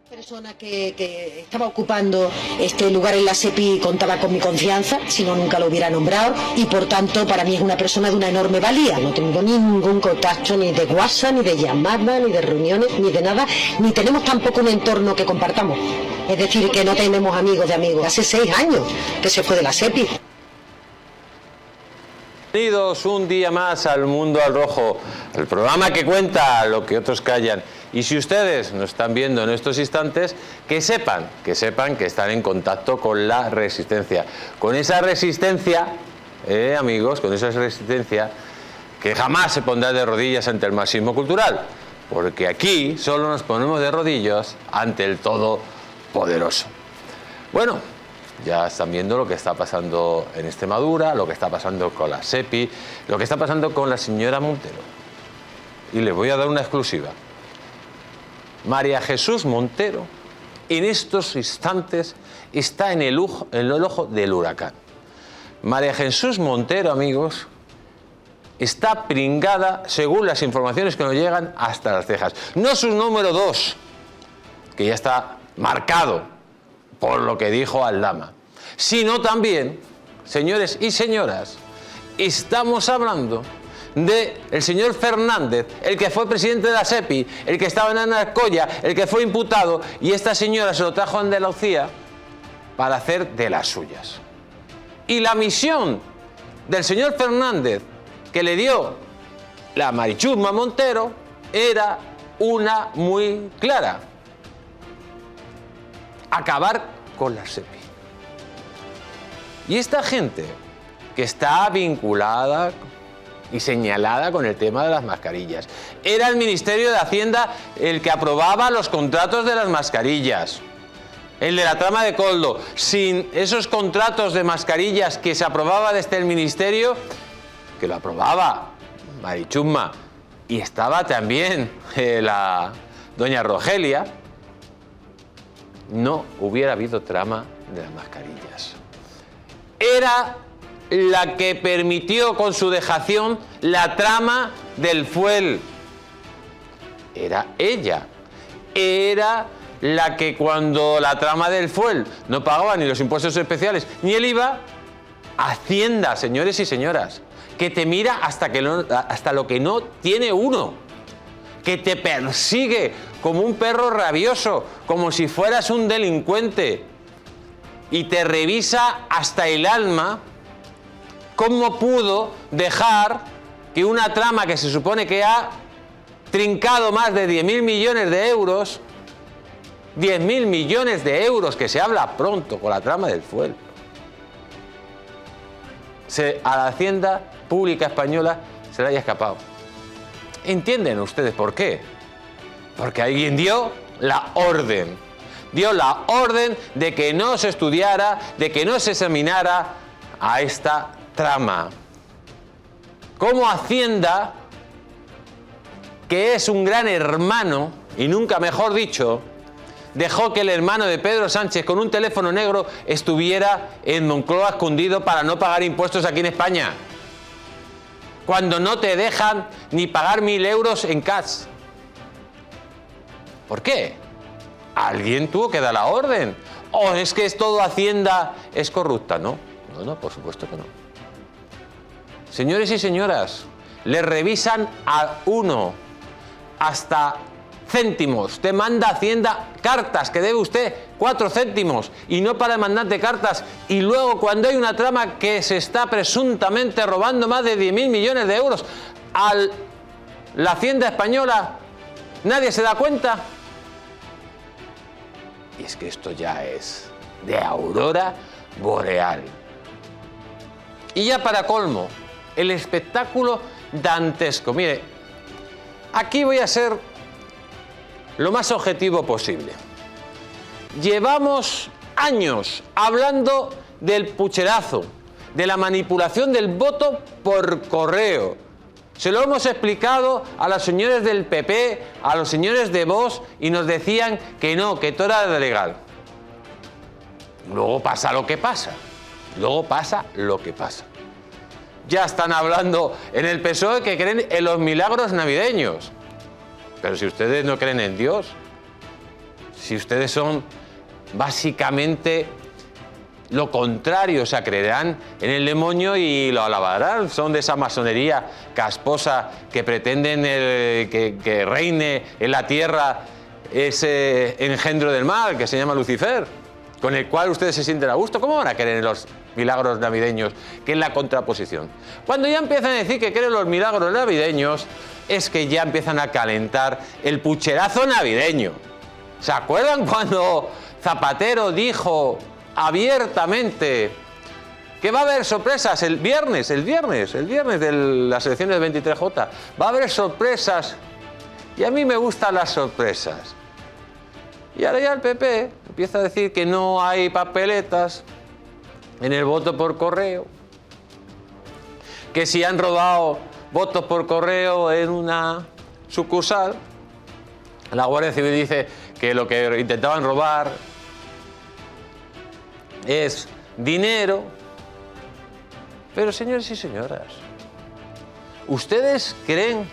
Persona que estaba ocupando este lugar en la SEPI contaba con mi confianza, si no nunca lo hubiera nombrado, y por tanto para mí es una persona de una enorme valía. No tengo ningún contacto ni de WhatsApp, ni de llamadas, ni de reuniones, ni de nada, ni tenemos tampoco un entorno que compartamos. Es decir, que no tenemos amigos de amigos. Hace 6 años que se fue de la SEPI. Bienvenidos un día más al Mundo al Rojo, el programa que cuenta lo que otros callan. Y si ustedes nos están viendo en estos instantes, que sepan que están en contacto con la resistencia. Con esa resistencia, amigos, con esa resistencia que jamás se pondrá de rodillas ante el marxismo cultural. Porque aquí solo nos ponemos de rodillas ante el Todopoderoso. Bueno, ya están viendo lo que está pasando en Extremadura, lo que está pasando con la SEPI, lo que está pasando con la señora Montero. Y les voy a dar una exclusiva. María Jesús Montero, en estos instantes, está en el ojo del huracán. María Jesús Montero, amigos, está pringada, según las informaciones que nos llegan, hasta las cejas. No su número 2, que ya está marcado por lo que dijo Aldama, sino también, señores y señoras, estamos hablando del señor Fernández, el que fue presidente de la SEPI, el que estaba en Anarcoya, el que fue imputado, y esta señora se lo trajo a Andalucía para hacer de las suyas. Y la misión del señor Fernández que le dio la Marichusma Montero era una muy clara: acabar con la SEPI. Y esta gente que está vinculada y señalada con el tema de las mascarillas, era el Ministerio de Hacienda el que aprobaba los contratos de las mascarillas, el de la trama de Coldo. Sin esos contratos de mascarillas que se aprobaba desde el Ministerio, que lo aprobaba Marichusma, y estaba también la doña Rogelia, no hubiera habido trama de las mascarillas. Era la que permitió con su dejación la trama del fuel. Era ella. Era la que cuando la trama del fuel no pagaba ni los impuestos especiales ni el IVA, Hacienda, señores y señoras, que te mira hasta lo que no tiene uno, que te persigue como un perro rabioso, como si fueras un delincuente, y te revisa hasta el alma. ¿Cómo pudo dejar que una trama que se supone que ha trincado más de 10.000 millones de euros, 10.000 millones de euros, que se habla pronto con la trama del fuel, a la Hacienda Pública Española se le haya escapado? ¿Entienden ustedes por qué? Porque alguien dio la orden. Dio la orden de que no se estudiara, de que no se examinara a esta trama. Como Hacienda, que es un gran hermano, y nunca mejor dicho, dejó que el hermano de Pedro Sánchez con un teléfono negro estuviera en Moncloa escondido para no pagar impuestos aquí en España, cuando no te dejan ni pagar 1.000 euros en cash. ¿Por qué? Alguien tuvo que dar la orden. ¿O es que todo Hacienda es corrupta? No, por supuesto que no. Señores y señoras, le revisan a uno hasta céntimos. Te manda Hacienda cartas que debe usted 4 céntimos y no para de mandarte cartas. Y luego, cuando hay una trama que se está presuntamente robando más de 10.000 millones de euros a la Hacienda española, nadie se da cuenta. Y es que esto ya es de aurora boreal. Y ya para colmo, el espectáculo dantesco. Mire, aquí voy a ser lo más objetivo posible. Llevamos años hablando del pucherazo, de la manipulación del voto por correo. Se lo hemos explicado a los señores del PP, a los señores de Vox, y nos decían que no, que todo era legal. Luego pasa lo que pasa. Ya están hablando en el PSOE que creen en los milagros navideños. Pero si ustedes no creen en Dios, Si ustedes son básicamente lo contrario, o sea, creerán en el demonio y lo alabarán. Son de esa masonería casposa que pretenden que reine en la tierra ese engendro del mal que se llama Lucifer, con el cual ustedes se sienten a gusto. ¿Cómo van a creer en los milagros navideños, que es la contraposición? Cuando ya empiezan a decir que creen en los milagros navideños, es que ya empiezan a calentar el pucherazo navideño. ¿Se acuerdan cuando Zapatero dijo abiertamente que va a haber sorpresas el viernes de las elecciones del 23J? Va a haber sorpresas, y a mí me gustan las sorpresas. Y ahora ya el PP empieza a decir que no hay papeletas en el voto por correo, que si han robado votos por correo en una sucursal, la Guardia Civil dice que lo que intentaban robar es dinero. Pero señores y señoras, ¿ustedes creen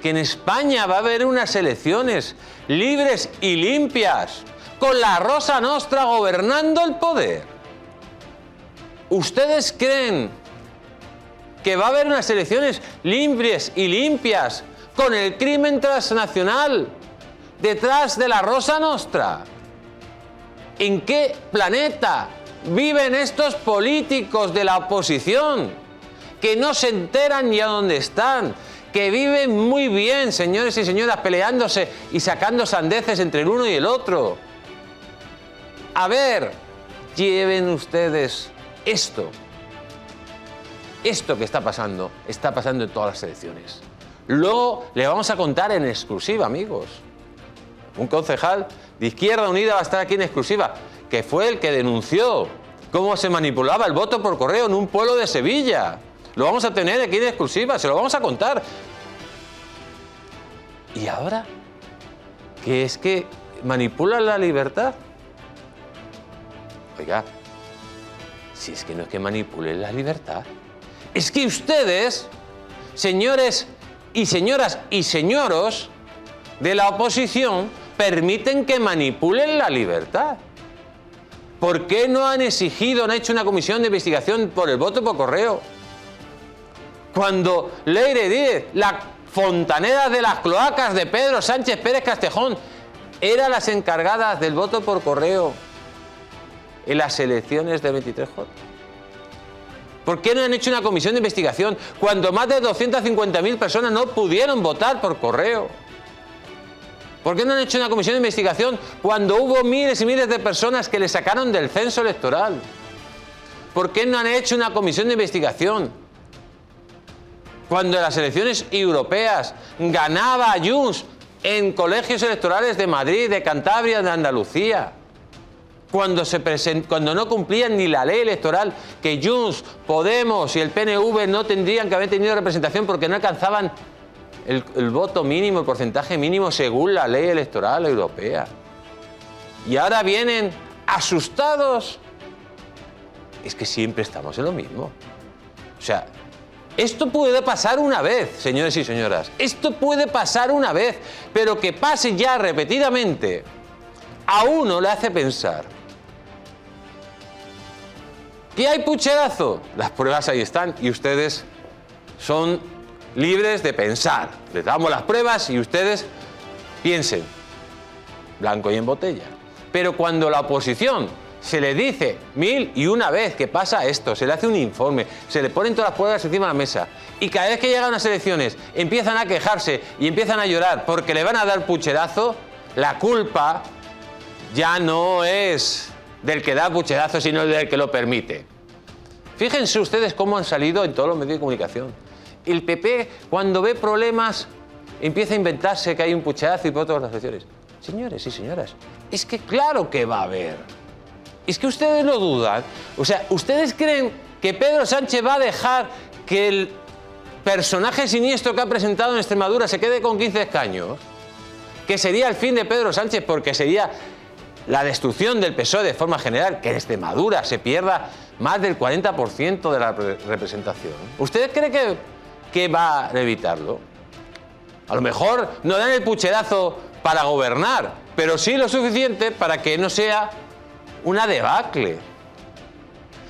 que en España va a haber unas elecciones libres y limpias con la Rosa Nostra gobernando el poder? ¿Ustedes creen que va a haber unas elecciones libres y limpias con el crimen transnacional detrás de la Rosa Nostra? ¿En qué planeta viven estos políticos de la oposición que no se enteran ni a dónde están? Que viven muy bien, señores y señoras, peleándose y sacando sandeces entre el uno y el otro. A ver, lleven ustedes esto que está pasando en todas las elecciones. Luego le vamos a contar en exclusiva, amigos. Un concejal de Izquierda Unida va a estar aquí en exclusiva, que fue el que denunció cómo se manipulaba el voto por correo en un pueblo de Sevilla. Lo vamos a tener aquí en exclusiva, se lo vamos a contar. ¿Y ahora? ¿Qué es que manipulan la libertad? Oiga, si es que no es que manipulen la libertad, es que ustedes, señores y señoras y señoros de la oposición, permiten que manipulen la libertad. ¿Por qué no han exigido, no han hecho una comisión de investigación por el voto por correo? Cuando Leire Díez, la fontanera de las cloacas de Pedro Sánchez Pérez Castejón, eran las encargadas del voto por correo en las elecciones del 23J. ¿Por qué no han hecho una comisión de investigación cuando más de 250.000 personas no pudieron votar por correo? ¿Por qué no han hecho una comisión de investigación cuando hubo miles y miles de personas que le sacaron del censo electoral? ¿Por qué no han hecho una comisión de investigación cuando en las elecciones europeas ganaba Junts en colegios electorales de Madrid, de Cantabria, de Andalucía? Cuando no cumplían ni la ley electoral, que Junts, Podemos y el PNV no tendrían que haber tenido representación porque no alcanzaban el voto mínimo, el porcentaje mínimo según la ley electoral europea. Y ahora vienen asustados. Es que siempre estamos en lo mismo. O sea, esto puede pasar una vez, señores y señoras. Esto puede pasar una vez, pero que pase ya repetidamente, a uno le hace pensar. ¿Qué hay pucherazo? Las pruebas ahí están y ustedes son libres de pensar. Les damos las pruebas y ustedes piensen. Blanco y en botella. Pero cuando la oposición se le dice 1001 vez que pasa esto, se le hace un informe, se le ponen todas las pruebas encima de la mesa y cada vez que llegan unas elecciones empiezan a quejarse y empiezan a llorar porque le van a dar pucherazo, la culpa ya no es del que da pucherazo, sino del que lo permite. Fíjense ustedes cómo han salido en todos los medios de comunicación. El PP, cuando ve problemas, empieza a inventarse que hay un pucherazo y por todas las elecciones. Señores y señoras, es que claro que va a haber. Es que ustedes lo dudan. O sea, ¿ustedes creen que Pedro Sánchez va a dejar que el personaje siniestro que ha presentado en Extremadura se quede con 15 escaños? Que sería el fin de Pedro Sánchez porque sería la destrucción del PSOE de forma general, que en Extremadura se pierda más del 40% de la representación. ¿Ustedes creen que va a evitarlo? A lo mejor no dan el pucherazo para gobernar, pero sí lo suficiente para que no sea una debacle.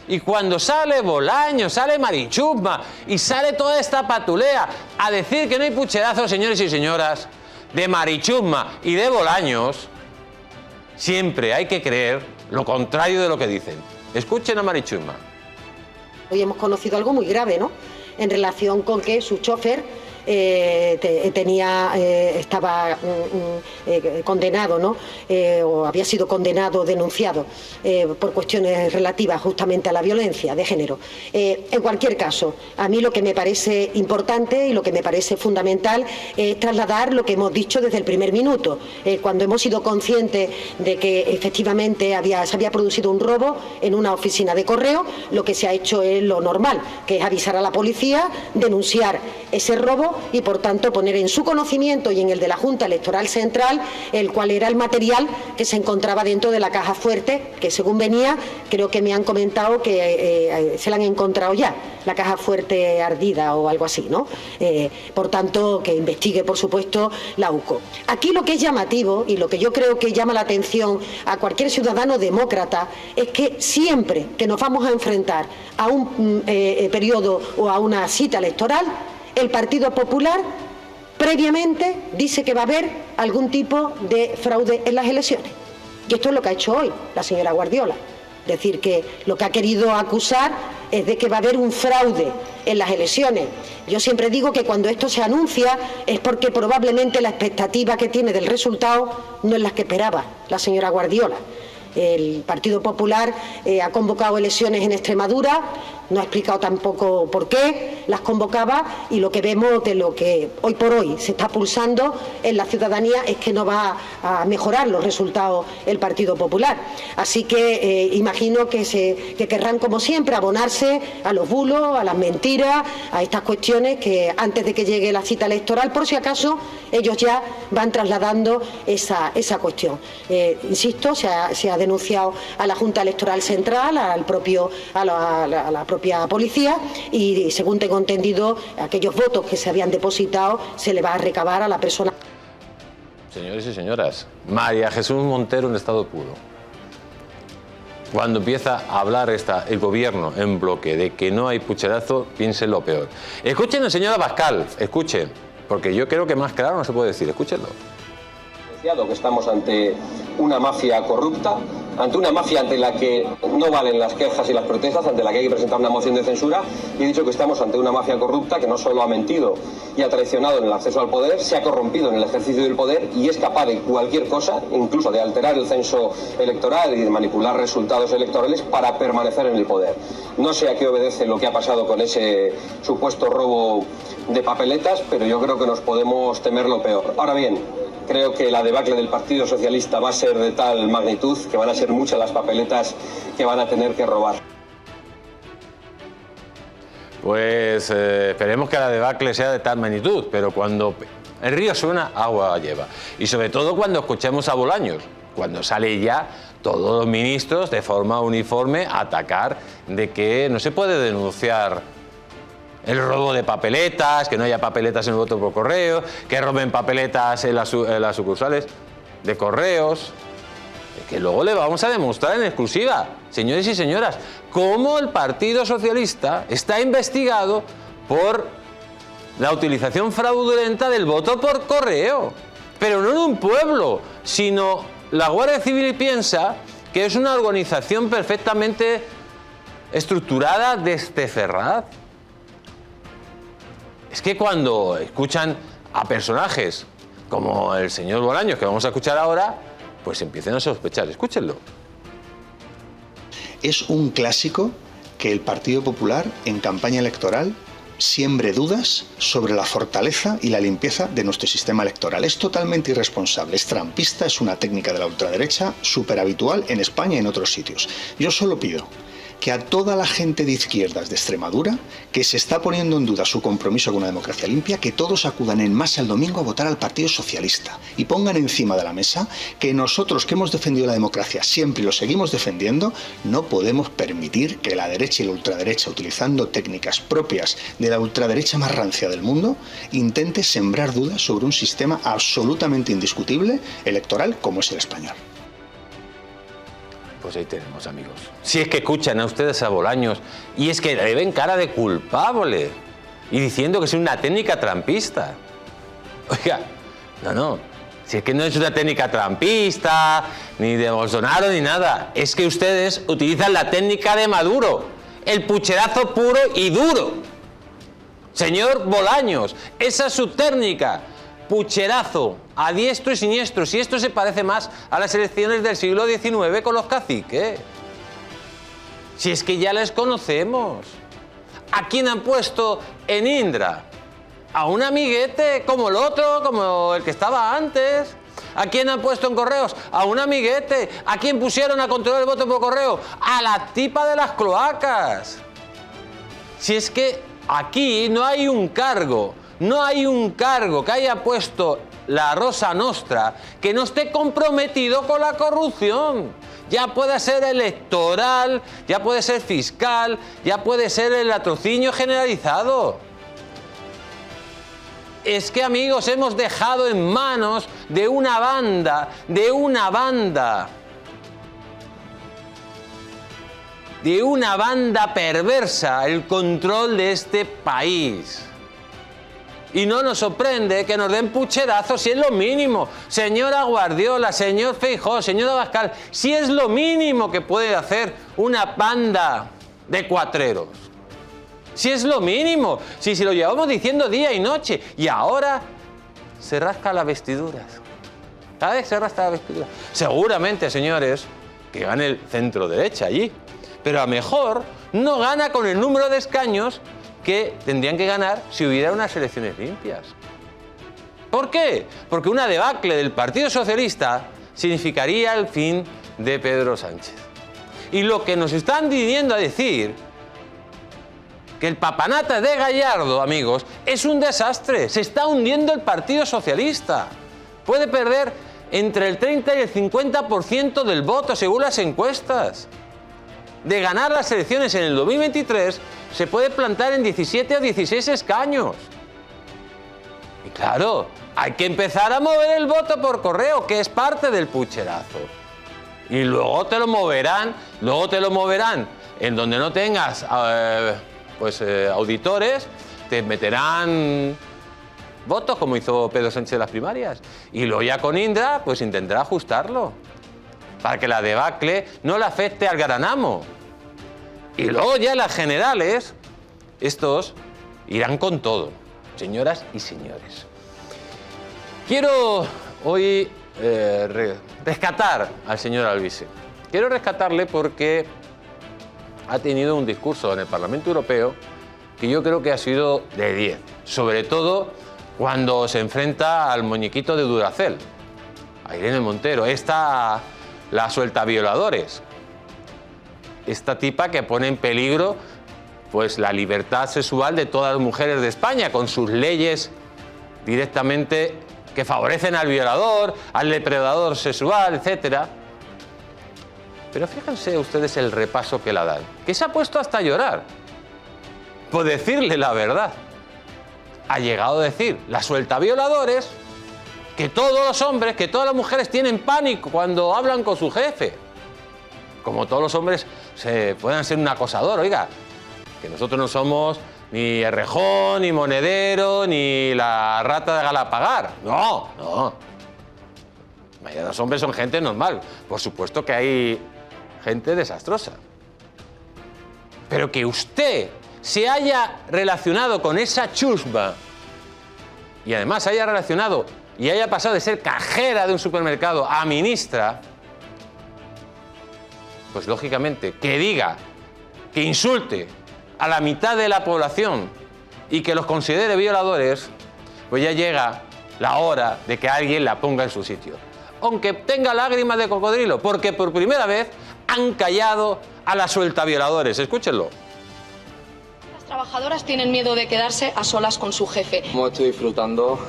Y cuando sale Bolaños, sale Marichusma y sale toda esta patulea a decir que no hay pucherazo, señores y señoras, de Marichusma y de Bolaños, siempre hay que creer lo contrario de lo que dicen. Escuchen a Marichusma. Hoy hemos conocido algo muy grave, ¿no? En relación con que su chofer estaba condenado, ¿no? O había sido condenado, denunciado por cuestiones relativas justamente a la violencia de género. En cualquier caso, a mí lo que me parece importante y lo que me parece fundamental es trasladar lo que hemos dicho desde el primer minuto. Cuando hemos sido conscientes de que efectivamente se había producido un robo en una oficina de correo, lo que se ha hecho es lo normal, que es avisar a la policía, denunciar ese robo y por tanto poner en su conocimiento y en el de la Junta Electoral Central el cual era el material que se encontraba dentro de la caja fuerte, que según venía, creo que me han comentado que se la han encontrado ya, la caja fuerte ardida o algo así, ¿no? Por tanto, que investigue, por supuesto, la UCO. Aquí lo que es llamativo y lo que yo creo que llama la atención a cualquier ciudadano demócrata es que siempre que nos vamos a enfrentar a un periodo o a una cita electoral, el Partido Popular previamente dice que va a haber algún tipo de fraude en las elecciones. Y esto es lo que ha hecho hoy la señora Guardiola. Es decir, que lo que ha querido acusar es de que va a haber un fraude en las elecciones. Yo siempre digo que cuando esto se anuncia es porque probablemente la expectativa que tiene del resultado no es la que esperaba la señora Guardiola. El Partido Popular ha convocado elecciones en Extremadura, no ha explicado tampoco por qué las convocaba, y lo que vemos de lo que hoy por hoy se está pulsando en la ciudadanía es que no va a mejorar los resultados el Partido Popular. Así que imagino que querrán, como siempre, abonarse a los bulos, a las mentiras, a estas cuestiones que antes de que llegue la cita electoral, por si acaso, ellos ya van trasladando esa cuestión. Insisto, se ha denunciado a la Junta Electoral Central, a la propia policía, y según tengo entendido, aquellos votos que se habían depositado se le va a recabar a la persona. Señores y señoras, María Jesús Montero en estado puro. Cuando empieza a hablar el gobierno en bloque de que no hay pucherazo, piensen lo peor. Escuchen al señor Abascal, escuchen, porque yo creo que más claro no se puede decir, escúchenlo. Que estamos ante una mafia corrupta, ante una mafia ante la que no valen las quejas y las protestas, ante la que hay que presentar una moción de censura, y he dicho que estamos ante una mafia corrupta que no solo ha mentido y ha traicionado en el acceso al poder, se ha corrompido en el ejercicio del poder y es capaz de cualquier cosa, incluso de alterar el censo electoral y de manipular resultados electorales para permanecer en el poder. No sé a qué obedece lo que ha pasado con ese supuesto robo de papeletas, pero yo creo que nos podemos temer lo peor. Ahora bien, creo que la debacle del Partido Socialista va a ser de tal magnitud que van a ser muchas las papeletas que van a tener que robar. Pues esperemos que la debacle sea de tal magnitud, pero cuando el río suena, agua lleva. Y sobre todo cuando escuchemos a Bolaños, cuando sale ya todos los ministros de forma uniforme a atacar de que no se puede denunciar el robo de papeletas, que no haya papeletas en el voto por correo, que roben papeletas en las sucursales de correos, que luego le vamos a demostrar en exclusiva, señores y señoras, cómo el Partido Socialista está investigado por la utilización fraudulenta del voto por correo, pero no en un pueblo, sino la Guardia Civil piensa que es una organización perfectamente estructurada desde Ferraz. Es que cuando escuchan a personajes como el señor Bolaños, que vamos a escuchar ahora, pues empiecen a sospechar. Escúchenlo. Es un clásico que el Partido Popular, en campaña electoral, siembre dudas sobre la fortaleza y la limpieza de nuestro sistema electoral. Es totalmente irresponsable, es trampista, es una técnica de la ultraderecha súper habitual en España y en otros sitios. Yo solo pido que a toda la gente de izquierdas de Extremadura, que se está poniendo en duda su compromiso con una democracia limpia, que todos acudan en masa el domingo a votar al Partido Socialista y pongan encima de la mesa que nosotros, que hemos defendido la democracia siempre y lo seguimos defendiendo, no podemos permitir que la derecha y la ultraderecha, utilizando técnicas propias de la ultraderecha más rancia del mundo, intente sembrar dudas sobre un sistema absolutamente indiscutible electoral como es el español. Pues ahí tenemos, amigos. Si es que escuchan a ustedes a Bolaños y es que le ven cara de culpable y diciendo que es una técnica trampista. Oiga, no. Si es que no es una técnica trampista, ni de Bolsonaro, ni nada. Es que ustedes utilizan la técnica de Maduro. El pucherazo puro y duro. Señor Bolaños, esa es su técnica. Pucherazo, a diestro y siniestro. Si esto se parece más a las elecciones del siglo XIX con los caciques. Si es que ya les conocemos. ¿A quién han puesto en Indra? A un amiguete como el otro, como el que estaba antes. ¿A quién han puesto en Correos? A un amiguete. ¿A quién pusieron a controlar el voto por correo? A la tipa de las cloacas. Si es que aquí no hay un cargo. No hay un cargo que haya puesto la Rosa Nostra que no esté comprometido con la corrupción. Ya puede ser electoral, ya puede ser fiscal, ya puede ser el latrocinio generalizado. Es que, amigos, hemos dejado en manos de una banda perversa el control de este país. Y no nos sorprende que nos den pucherazos si es lo mínimo. Señora Guardiola, señor Feijóo, señora Abascal, si es lo mínimo que puede hacer una banda de cuatreros. Si es lo mínimo, si lo llevamos diciendo día y noche. Y ahora se rasca las vestiduras. Cada vez se rasca las vestiduras. Seguramente, señores, que gane el centro derecha allí. Pero a lo mejor no gana con el número de escaños que tendrían que ganar si hubiera unas elecciones limpias. ¿Por qué? Porque una debacle del Partido Socialista significaría el fin de Pedro Sánchez. Y lo que nos están viniendo a decir, que el papanata de Gallardo, amigos, es un desastre. Se está hundiendo el Partido Socialista. Puede perder entre el 30 y el 50% del voto según las encuestas. De ganar las elecciones en el 2023, se puede plantar en 17 o 16 escaños. Y claro, hay que empezar a mover el voto por correo, que es parte del pucherazo. Y luego te lo moverán en donde no tengas auditores, te meterán votos, como hizo Pedro Sánchez en las primarias. Y luego ya con Indra, pues intentará ajustarlo, para que la debacle no le afecte al gran amo. Y luego ya las generales, estos irán con todo, señoras y señores. Quiero hoy rescatar al señor Alvise. Quiero rescatarle porque ha tenido un discurso en el Parlamento Europeo que yo creo que ha sido de 10, sobre todo cuando se enfrenta al muñequito de Duracell, a Irene Montero, la sueltavioladores, esta tipa que pone en peligro pues la libertad sexual de todas las mujeres de España con sus leyes directamente que favorecen al violador, al depredador sexual, etc. Pero fíjense ustedes el repaso que la dan, que se ha puesto hasta a llorar por decirle la verdad. Ha llegado a decir, la sueltavioladores, que todos los hombres, que todas las mujeres tienen pánico cuando hablan con su jefe. Como todos los hombres puedan ser un acosador, oiga, que nosotros no somos ni Errejón, ni Monedero, ni la rata de Galapagar. No. La mayoría de los hombres son gente normal. Por supuesto que hay gente desastrosa. Pero que usted se haya relacionado con esa chusma y además haya relacionado y haya pasado de ser cajera de un supermercado a ministra, pues lógicamente que diga, que insulte a la mitad de la población y que los considere violadores, pues ya llega la hora de que alguien la ponga en su sitio. Aunque tenga lágrimas de cocodrilo, porque por primera vez han callado a las sueltavioladores. Escúchenlo. Las trabajadoras tienen miedo de quedarse a solas con su jefe. Como estoy disfrutando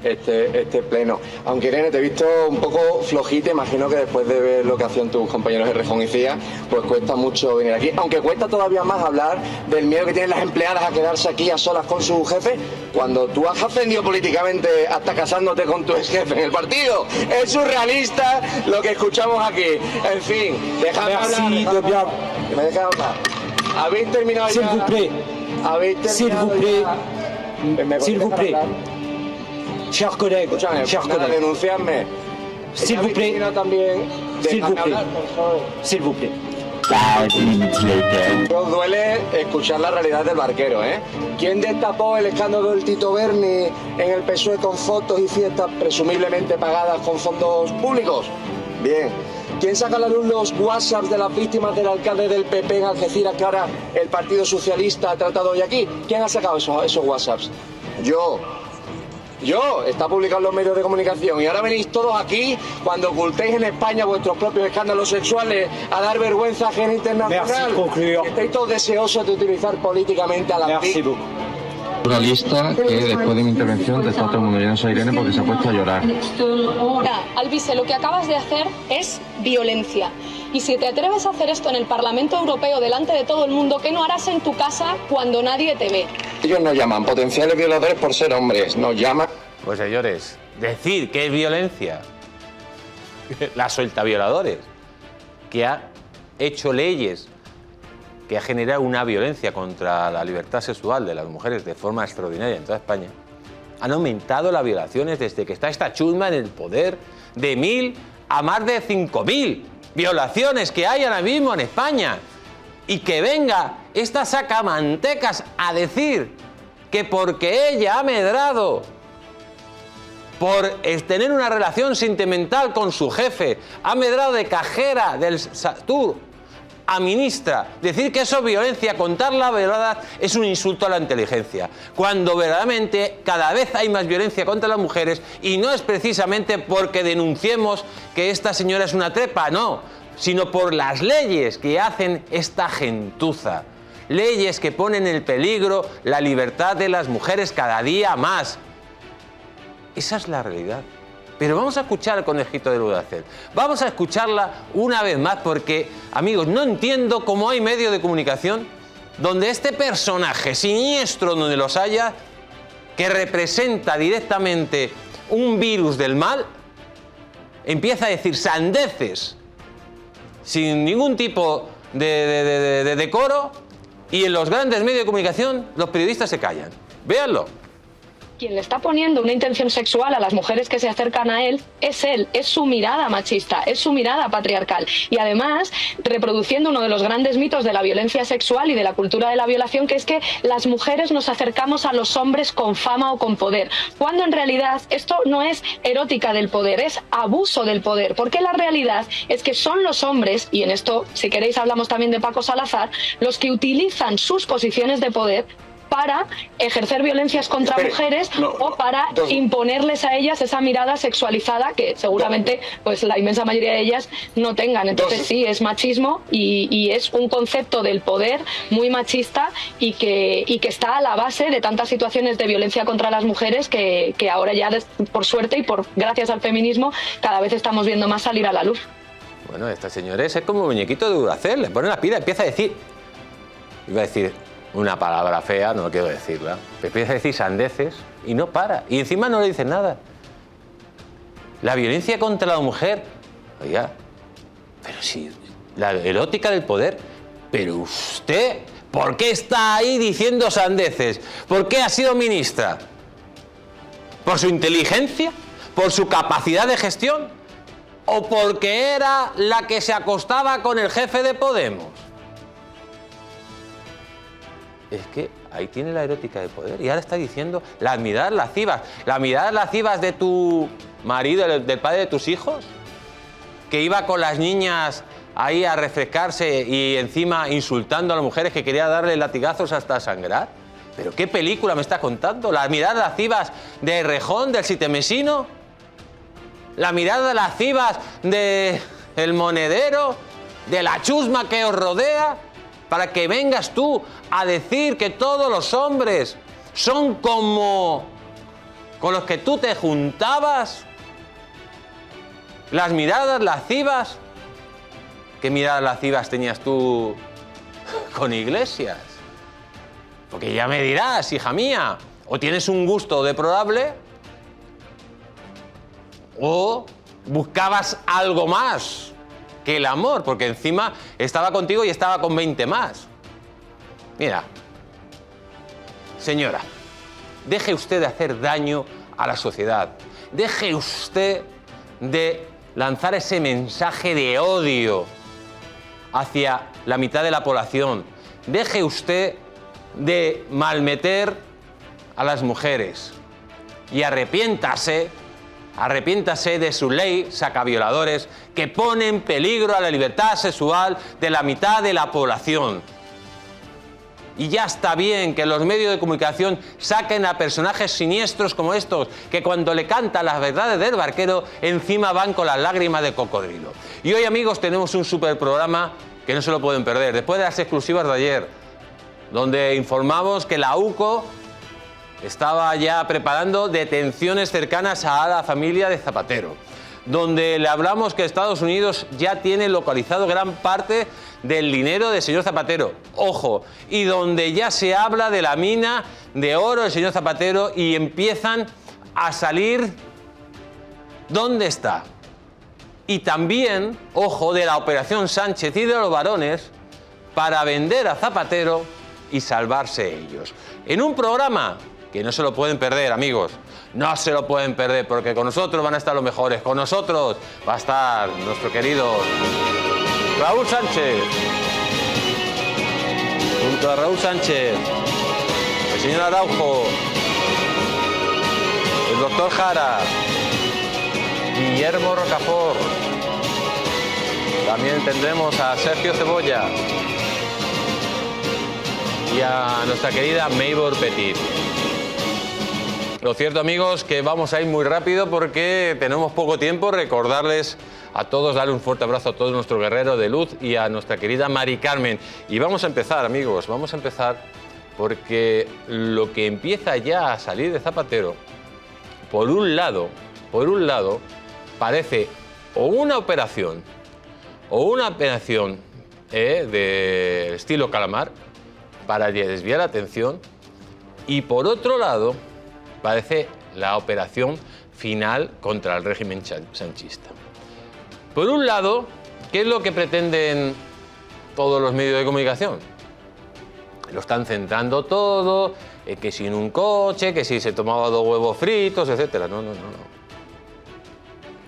este pleno. Aunque Irene, te he visto un poco flojita, imagino que después de ver lo que hacían tus compañeros de Rejón y Cía, pues cuesta mucho venir aquí. Aunque cuesta todavía más hablar del miedo que tienen las empleadas a quedarse aquí a solas con su jefe, cuando tú has ascendido políticamente hasta casándote con tu ex jefe en el partido. Es surrealista lo que escuchamos aquí. En fin, déjame hablar. ¿Me dejas hablar? ¿Habéis terminado ya? S'il vous plaît. S'il vous plaît. Chers collègues, Escúchame, chers nada, collègues, denunciadme. s'il vous plaît, También, s'il vous dejadme plaît, hablar, por favor. s'il vous plaît. Os duele escuchar la realidad del barquero, ¿eh? ¿Quién destapó el escándalo del Tito Berni en el PSOE con fotos y fiestas presumiblemente pagadas con fondos públicos? Bien. ¿Quién saca a la luz los WhatsApps de las víctimas del alcalde del PP en Algeciras que ahora el Partido Socialista ha tratado hoy aquí? ¿Quién ha sacado esos WhatsApps? Yo, está publicado en los medios de comunicación y ahora venís todos aquí cuando ocultéis en España vuestros propios escándalos sexuales a dar vergüenza ajena internacional. Merci, concluir. Estáis todos deseosos de utilizar políticamente a la Merci beaucoup. Una lista que después de mi intervención está todo el mundo yéndose a Irene porque se ha puesto a llorar. Alvise, lo que acabas de hacer es violencia. Y si te atreves a hacer esto en el Parlamento Europeo delante de todo el mundo, ¿qué no harás en tu casa cuando nadie te ve? Ellos nos llaman potenciales violadores por ser hombres, nos llaman... Pues señores, decir que es violencia, la sueltavioladores, que ha hecho leyes, que ha generado una violencia contra la libertad sexual de las mujeres de forma extraordinaria en toda España, han aumentado las violaciones desde que está esta chusma en el poder de 1.000 a más de 5.000 violaciones que hay ahora mismo en España. Y que venga esta sacamantecas a decir que porque ella ha medrado por tener una relación sentimental con su jefe, ha medrado de cajera del Satur a ministra, decir que eso es violencia, contar la verdad es un insulto a la inteligencia, cuando verdaderamente cada vez hay más violencia contra las mujeres y no es precisamente porque denunciemos que esta señora es una trepa, no, sino por las leyes que hacen esta gentuza, leyes que ponen en peligro la libertad de las mujeres cada día más. Esa es la realidad. Pero vamos a escuchar al conejito de Ludacel. Vamos a escucharla una vez más porque, amigos, no entiendo cómo hay medios de comunicación donde este personaje siniestro, donde los haya, que representa directamente un virus del mal, empieza a decir sandeces sin ningún tipo de decoro y en los grandes medios de comunicación los periodistas se callan. Véanlo. Quien le está poniendo una intención sexual a las mujeres que se acercan a él, es su mirada machista, es su mirada patriarcal. Y además, reproduciendo uno de los grandes mitos de la violencia sexual y de la cultura de la violación, que es que las mujeres nos acercamos a los hombres con fama o con poder. Cuando en realidad esto no es erótica del poder, es abuso del poder. Porque la realidad es que son los hombres, y en esto, si queréis, hablamos también de Paco Salazar, los que utilizan sus posiciones de poder para ejercer violencias contra mujeres o para imponerles a ellas esa mirada sexualizada que seguramente pues la inmensa mayoría de ellas no tengan. Entonces sí, es machismo y es un concepto del poder muy machista y que está a la base de tantas situaciones de violencia contra las mujeres que ahora ya, por suerte y gracias al feminismo, cada vez estamos viendo más salir a la luz. Bueno, esta señora es como muñequito de Duracell, le pone la pila, empieza a decir... Iba a decir una palabra fea, no quiero decirla. Empieza a decir sandeces y no para. Y encima no le dicen nada. La violencia contra la mujer. Oiga, pero si la erótica del poder. Pero usted, ¿por qué está ahí diciendo sandeces? ¿Por qué ha sido ministra? ¿Por su inteligencia? ¿Por su capacidad de gestión? ¿O porque era la que se acostaba con el jefe de Podemos? Es que ahí tiene la erótica de poder. Y ahora está diciendo las miradas lascivas. Las miradas lascivas de tu marido, del padre de tus hijos, que iba con las niñas ahí a refrescarse y encima insultando a las mujeres, que quería darle latigazos hasta sangrar. ¿Pero qué película me estás contando? Las miradas lascivas de Rejón, del Sitemesino. Las miradas lascivas de El Monedero. de la chusma que os rodea, para que vengas tú a decir que todos los hombres son como con los que tú te juntabas? Las miradas lascivas. ¿Qué miradas lascivas tenías tú con Iglesias? Porque ya me dirás, hija mía, o tienes un gusto deplorable o buscabas algo más que el amor, porque encima estaba contigo y estaba con 20 más. Mira, señora, deje usted de hacer daño a la sociedad. Deje usted de lanzar ese mensaje de odio hacia la mitad de la población. Deje usted de malmeter a las mujeres y arrepiéntase de su ley sacavioladores que pone en peligro a la libertad sexual de la mitad de la población. Y ya está bien que los medios de comunicación saquen a personajes siniestros como estos, que cuando le cantan las verdades del barquero, encima van con las lágrimas de cocodrilo. Y hoy, amigos, tenemos un super programa que no se lo pueden perder. Después de las exclusivas de ayer, donde informamos que la UCO estaba ya preparando detenciones cercanas a la familia de Zapatero, donde le hablamos que Estados Unidos ya tiene localizado gran parte del dinero del señor Zapatero, ojo, y donde ya se habla de la mina de oro del señor Zapatero y empiezan a salir dónde está. Y también, ojo, de la Operación Sánchez y de los varones para vender a Zapatero y salvarse ellos. En un programa que no se lo pueden perder, amigos. No se lo pueden perder, porque con nosotros van a estar los mejores. Con nosotros va a estar nuestro querido Raúl Sánchez. Junto a Raúl Sánchez, el señor Araujo, el doctor Jara, Guillermo Rocafort. También tendremos a Sergio Cebolla y a nuestra querida Maybor Petit. Lo cierto, amigos, que vamos a ir muy rápido porque tenemos poco tiempo. Recordarles a todos, darle un fuerte abrazo a todos nuestros guerreros de luz y a nuestra querida Mari Carmen. Y vamos a empezar, amigos, vamos a empezar porque lo que empieza ya a salir de Zapatero, por un lado, parece o una operación de estilo Calamar para desviar la atención, y por otro lado parece la operación final contra el régimen sanchista. Por un lado, ¿qué es lo que pretenden todos los medios de comunicación? Lo están centrando todo, que si en un coche, que si se tomaba 2 huevos fritos, etc. No.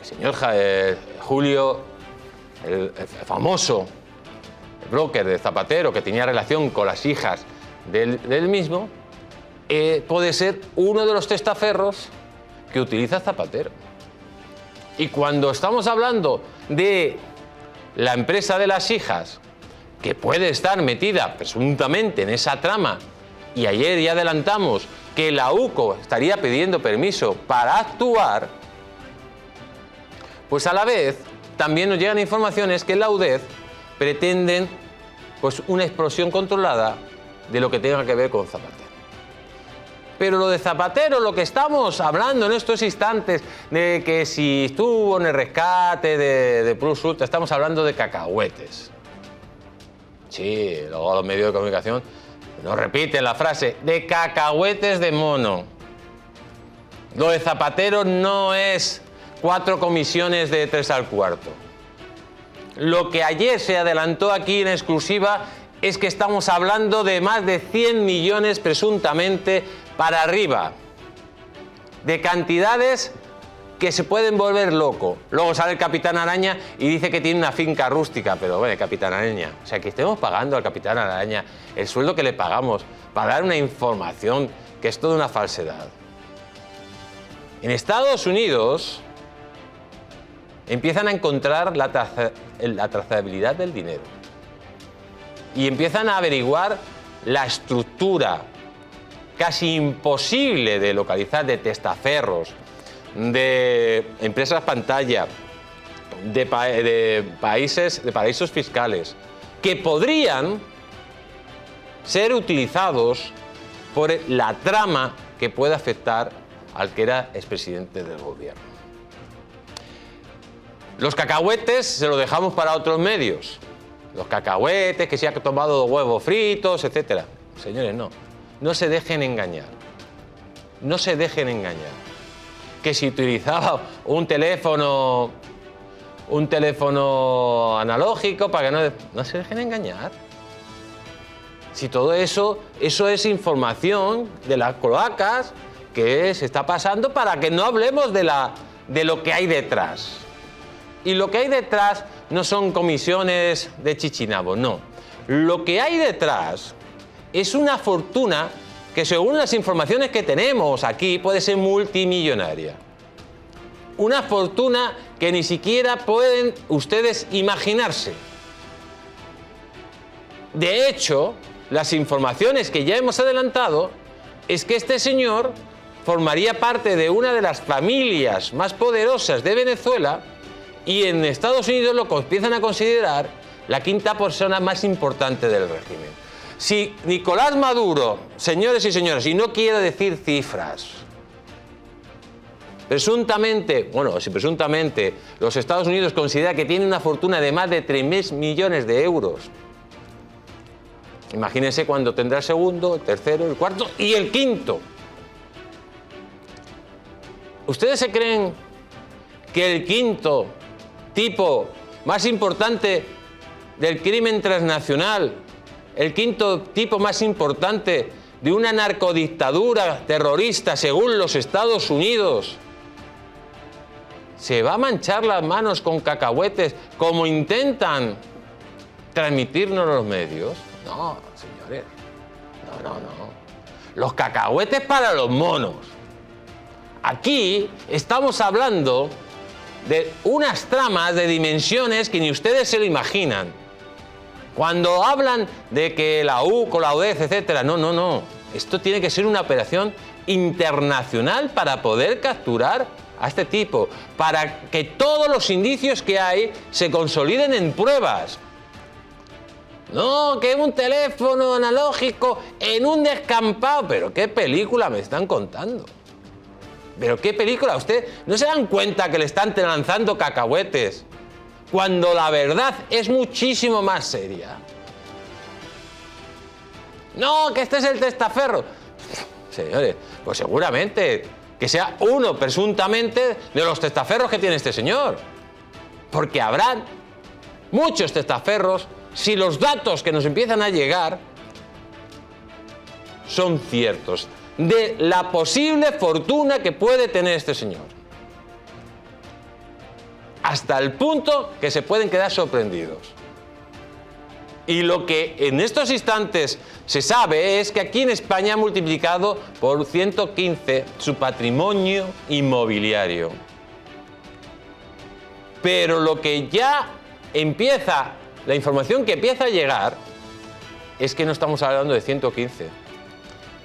El señor Julio, el famoso broker de Zapatero, que tenía relación con las hijas del mismo, puede ser uno de los testaferros que utiliza Zapatero. Y cuando estamos hablando de la empresa de las hijas, que puede estar metida presuntamente en esa trama, y ayer ya adelantamos que la UCO estaría pidiendo permiso para actuar, pues a la vez también nos llegan informaciones que en la UDEF pretenden pues una explosión controlada de lo que tenga que ver con Zapatero. Pero lo de Zapatero, lo que estamos hablando en estos instantes, de que si estuvo en el rescate de Plus Ultra, estamos hablando de cacahuetes. Sí, luego los medios de comunicación nos repiten la frase, de cacahuetes de mono. Lo de Zapatero no es 4 comisiones de 3 al cuarto. Lo que ayer se adelantó aquí en exclusiva es que estamos hablando de más de 100 millones presuntamente para arriba, de cantidades que se pueden volver loco. Luego sale el Capitán Araña y dice que tiene una finca rústica, pero bueno, Capitán Araña, o sea, que estemos pagando al Capitán Araña el sueldo que le pagamos para dar una información que es toda una falsedad. En Estados Unidos empiezan a encontrar la trazabilidad del dinero y empiezan a averiguar la estructura casi imposible de localizar de testaferros, de empresas pantalla, de paraísos fiscales que podrían ser utilizados por la trama que puede afectar al que era expresidente del gobierno. Los cacahuetes se los dejamos para otros medios. Los cacahuetes, que se ha tomado huevos fritos, etc. Señores, no se dejen engañar. No se dejen engañar. Que si utilizaba un teléfono analógico para que no se dejen engañar. Si todo eso es información de las cloacas que se está pasando para que no hablemos de lo que hay detrás. Y lo que hay detrás no son comisiones de chichinabo, no. Lo que hay detrás es una fortuna que, según las informaciones que tenemos aquí, puede ser multimillonaria. Una fortuna que ni siquiera pueden ustedes imaginarse. De hecho, las informaciones que ya hemos adelantado es que este señor formaría parte de una de las familias más poderosas de Venezuela y en Estados Unidos lo empiezan a considerar la quinta persona más importante del régimen. Si Nicolás Maduro, señores y señoras, y no quiero decir cifras, presuntamente los Estados Unidos consideran que tiene una fortuna de más de 3.000 millones de euros. Imagínense cuando tendrá el segundo, el tercero, el cuarto y el quinto. ¿Ustedes se creen que el quinto tipo más importante del crimen transnacional, el quinto tipo más importante de una narcodictadura terrorista según los Estados Unidos, se va a manchar las manos con cacahuetes como intentan transmitirnos los medios? No, señores, no. Los cacahuetes para los monos. Aquí estamos hablando de unas tramas de dimensiones que ni ustedes se lo imaginan. Cuando hablan de que la UCO, la UDEF, etcétera, no. Esto tiene que ser una operación internacional para poder capturar a este tipo, para que todos los indicios que hay se consoliden en pruebas. No, que un teléfono analógico en un descampado. ¿Pero qué película me están contando? ¿Pero qué película? ¿Usted no se dan cuenta que le están lanzando cacahuetes cuando la verdad es muchísimo más seria? No, que este es el testaferro. Señores, pues seguramente que sea uno presuntamente de los testaferros que tiene este señor. Porque habrán muchos testaferros si los datos que nos empiezan a llegar son ciertos, de la posible fortuna que puede tener este señor. Hasta el punto que se pueden quedar sorprendidos. Y lo que en estos instantes se sabe es que aquí en España ha multiplicado por 115 su patrimonio inmobiliario. Pero lo que ya empieza, la información que empieza a llegar, es que no estamos hablando de 115.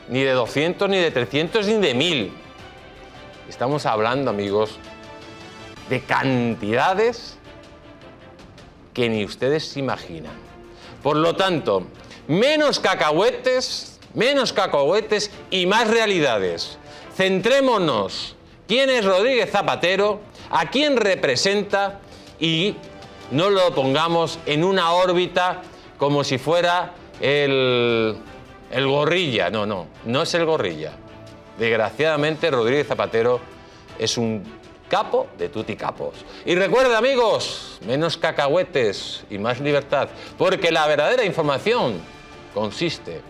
Ni de 200, ni de 300, ni de 1000. Estamos hablando, amigos, de cantidades que ni ustedes se imaginan. Por lo tanto, menos cacahuetes y más realidades. Centrémonos. ¿Quién es Rodríguez Zapatero? ¿A quién representa? Y no lo pongamos en una órbita como si fuera el gorrilla. No es el gorrilla. Desgraciadamente, Rodríguez Zapatero es un capo de tuticapos. Y recuerda, amigos, menos cacahuetes y más libertad, porque la verdadera información consiste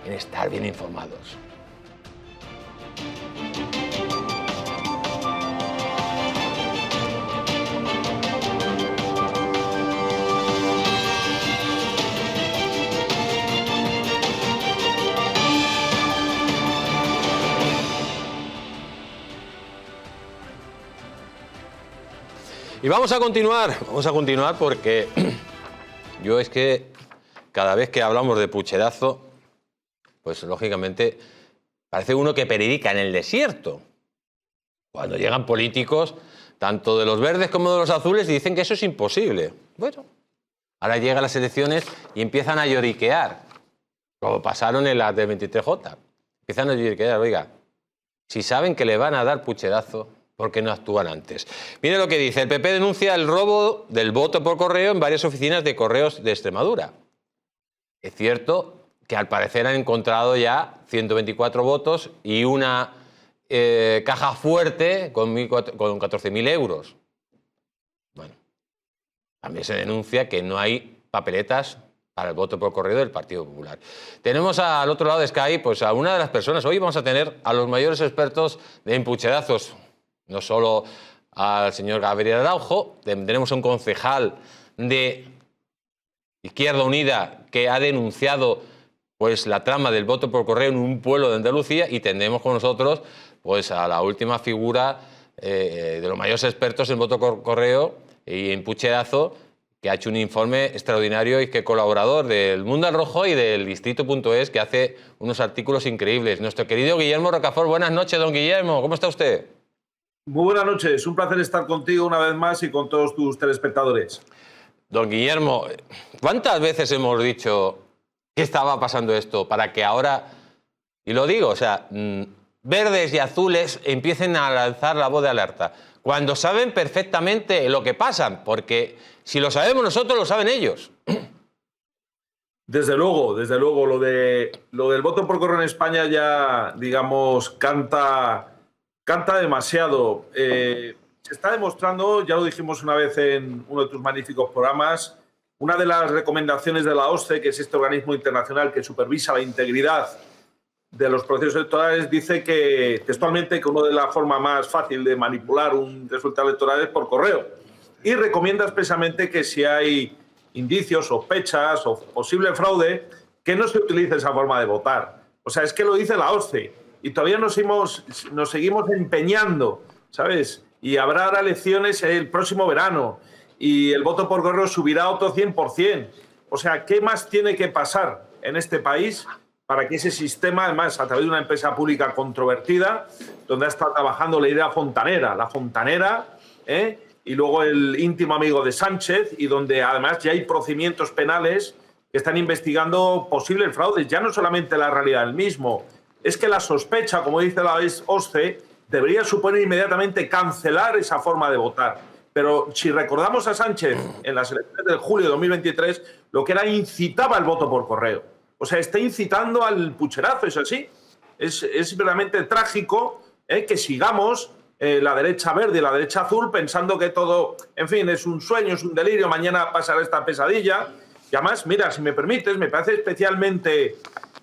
en estar bien informados. Y vamos a continuar porque yo es que cada vez que hablamos de pucherazo, pues lógicamente parece uno que predica en el desierto. Cuando llegan políticos tanto de los verdes como de los azules, dicen que eso es imposible. Bueno, ahora llegan las elecciones y empiezan a lloriquear, como pasaron en las del 23J. Empiezan a lloriquear, oiga, si saben que le van a dar pucherazo, ¿por qué no actúan antes? Mire lo que dice, el PP denuncia el robo del voto por correo en varias oficinas de correos de Extremadura. Es cierto que al parecer han encontrado ya 124 votos y una caja fuerte con 14.000 euros. Bueno, también se denuncia que no hay papeletas para el voto por correo del Partido Popular. Tenemos al otro lado de Skype pues, a una de las personas. Hoy vamos a tener a los mayores expertos de empucherazos, no solo al señor Gabriel Araujo, tenemos a un concejal de Izquierda Unida que ha denunciado pues, la trama del voto por correo en un pueblo de Andalucía, y tendremos con nosotros pues, a la última figura de los mayores expertos en voto por correo y en pucherazo, que ha hecho un informe extraordinario y que es colaborador del Mundo al Rojo y del Distrito.es, que hace unos artículos increíbles. Nuestro querido Guillermo Rocafort. Buenas noches, don Guillermo. ¿Cómo está usted? Muy buenas noches. Un placer estar contigo una vez más y con todos tus telespectadores. Don Guillermo, ¿cuántas veces hemos dicho que estaba pasando esto para que ahora, y lo digo, o sea, verdes y azules empiecen a lanzar la voz de alerta, cuando saben perfectamente lo que pasa? Porque si lo sabemos nosotros, lo saben ellos. Desde luego, lo del voto por correo en España ya, digamos, canta demasiado. Se está demostrando, ya lo dijimos una vez en uno de tus magníficos programas, una de las recomendaciones de la OSCE, que es este organismo internacional que supervisa la integridad de los procesos electorales, dice que textualmente que una de las formas más fácil de manipular un resultado electoral es por correo. Y recomienda expresamente que si hay indicios, sospechas o posible fraude, que no se utilice esa forma de votar. O sea, es que lo dice la OSCE y todavía nos seguimos empeñando, ¿sabes? Y habrá ahora elecciones el próximo verano y el voto por correo subirá otro 100%. O sea, ¿qué más tiene que pasar en este país para que ese sistema, además, a través de una empresa pública controvertida, donde ha estado trabajando la Fontanera, y luego el íntimo amigo de Sánchez, y donde además ya hay procedimientos penales que están investigando posibles fraudes, ya no solamente la realidad del mismo, es que la sospecha, como dice la OSCE, debería suponer inmediatamente cancelar esa forma de votar. Pero si recordamos a Sánchez en las elecciones de julio de 2023, lo que era incitaba el voto por correo. O sea, está incitando al pucherazo, es así. Es realmente trágico que sigamos la derecha verde y la derecha azul pensando que todo, en fin, es un sueño, es un delirio, mañana pasará esta pesadilla. Y además, mira, si me permites, me parece especialmente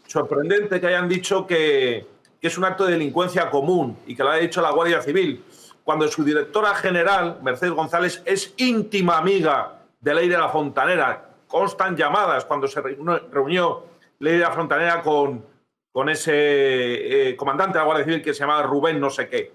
sorprendente que hayan dicho que es un acto de delincuencia común y que lo ha dicho la Guardia Civil, cuando su directora general, Mercedes González, es íntima amiga de Leire la Fontanera. Constan llamadas cuando se reunió Leire la Fontanera con ese comandante de la Guardia Civil que se llamaba Rubén no sé qué.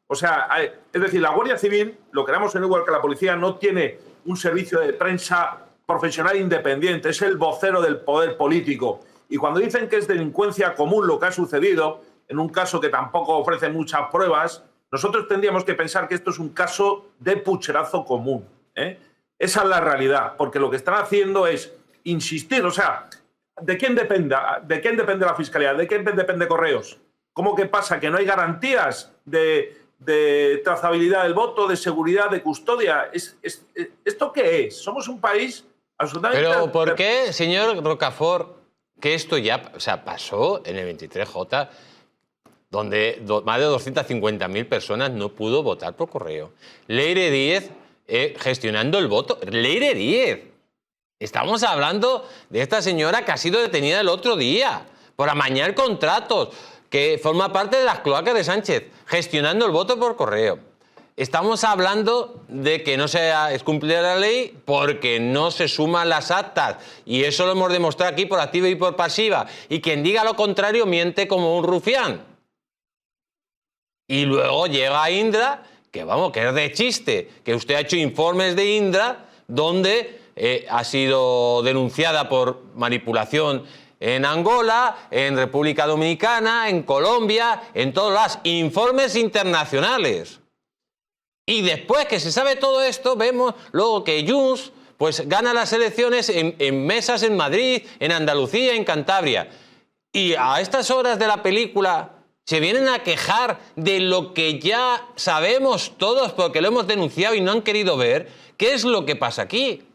O sea, es decir, la Guardia Civil, lo queramos en igual que la policía, no tiene un servicio de prensa profesional independiente, es el vocero del poder político. Y cuando dicen que es delincuencia común lo que ha sucedido, en un caso que tampoco ofrece muchas pruebas, nosotros tendríamos que pensar que esto es un caso de pucherazo común. Esa es la realidad, porque lo que están haciendo es insistir, o sea, ¿de quién depende la Fiscalía? ¿De quién depende Correos? ¿Cómo que pasa? ¿Que no hay garantías de trazabilidad del voto, de seguridad, de custodia? ¿Esto qué es? Somos un país absolutamente... Pero ¿por qué, señor Rocafort, que esto ya pasó en el 23J, donde más de 250.000 personas no pudo votar por correo? Leire Díez gestionando el voto. Leire Díez. Estamos hablando de esta señora que ha sido detenida el otro día por amañar contratos, que forma parte de las cloacas de Sánchez, gestionando el voto por correo. Estamos hablando de que no se cumple la ley porque no se suman las actas. Y eso lo hemos demostrado aquí por activa y por pasiva. Y quien diga lo contrario miente como un rufián. Y luego llega Indra, que vamos, que es de chiste, que usted ha hecho informes de Indra donde ha sido denunciada por manipulación en Angola, en República Dominicana, en Colombia, en todos los informes internacionales. Y después que se sabe todo esto, vemos luego que Junts pues gana las elecciones en mesas en Madrid, en Andalucía, en Cantabria. Y a estas horas de la película se vienen a quejar de lo que ya sabemos todos porque lo hemos denunciado y no han querido ver. ¿Qué es lo que pasa aquí?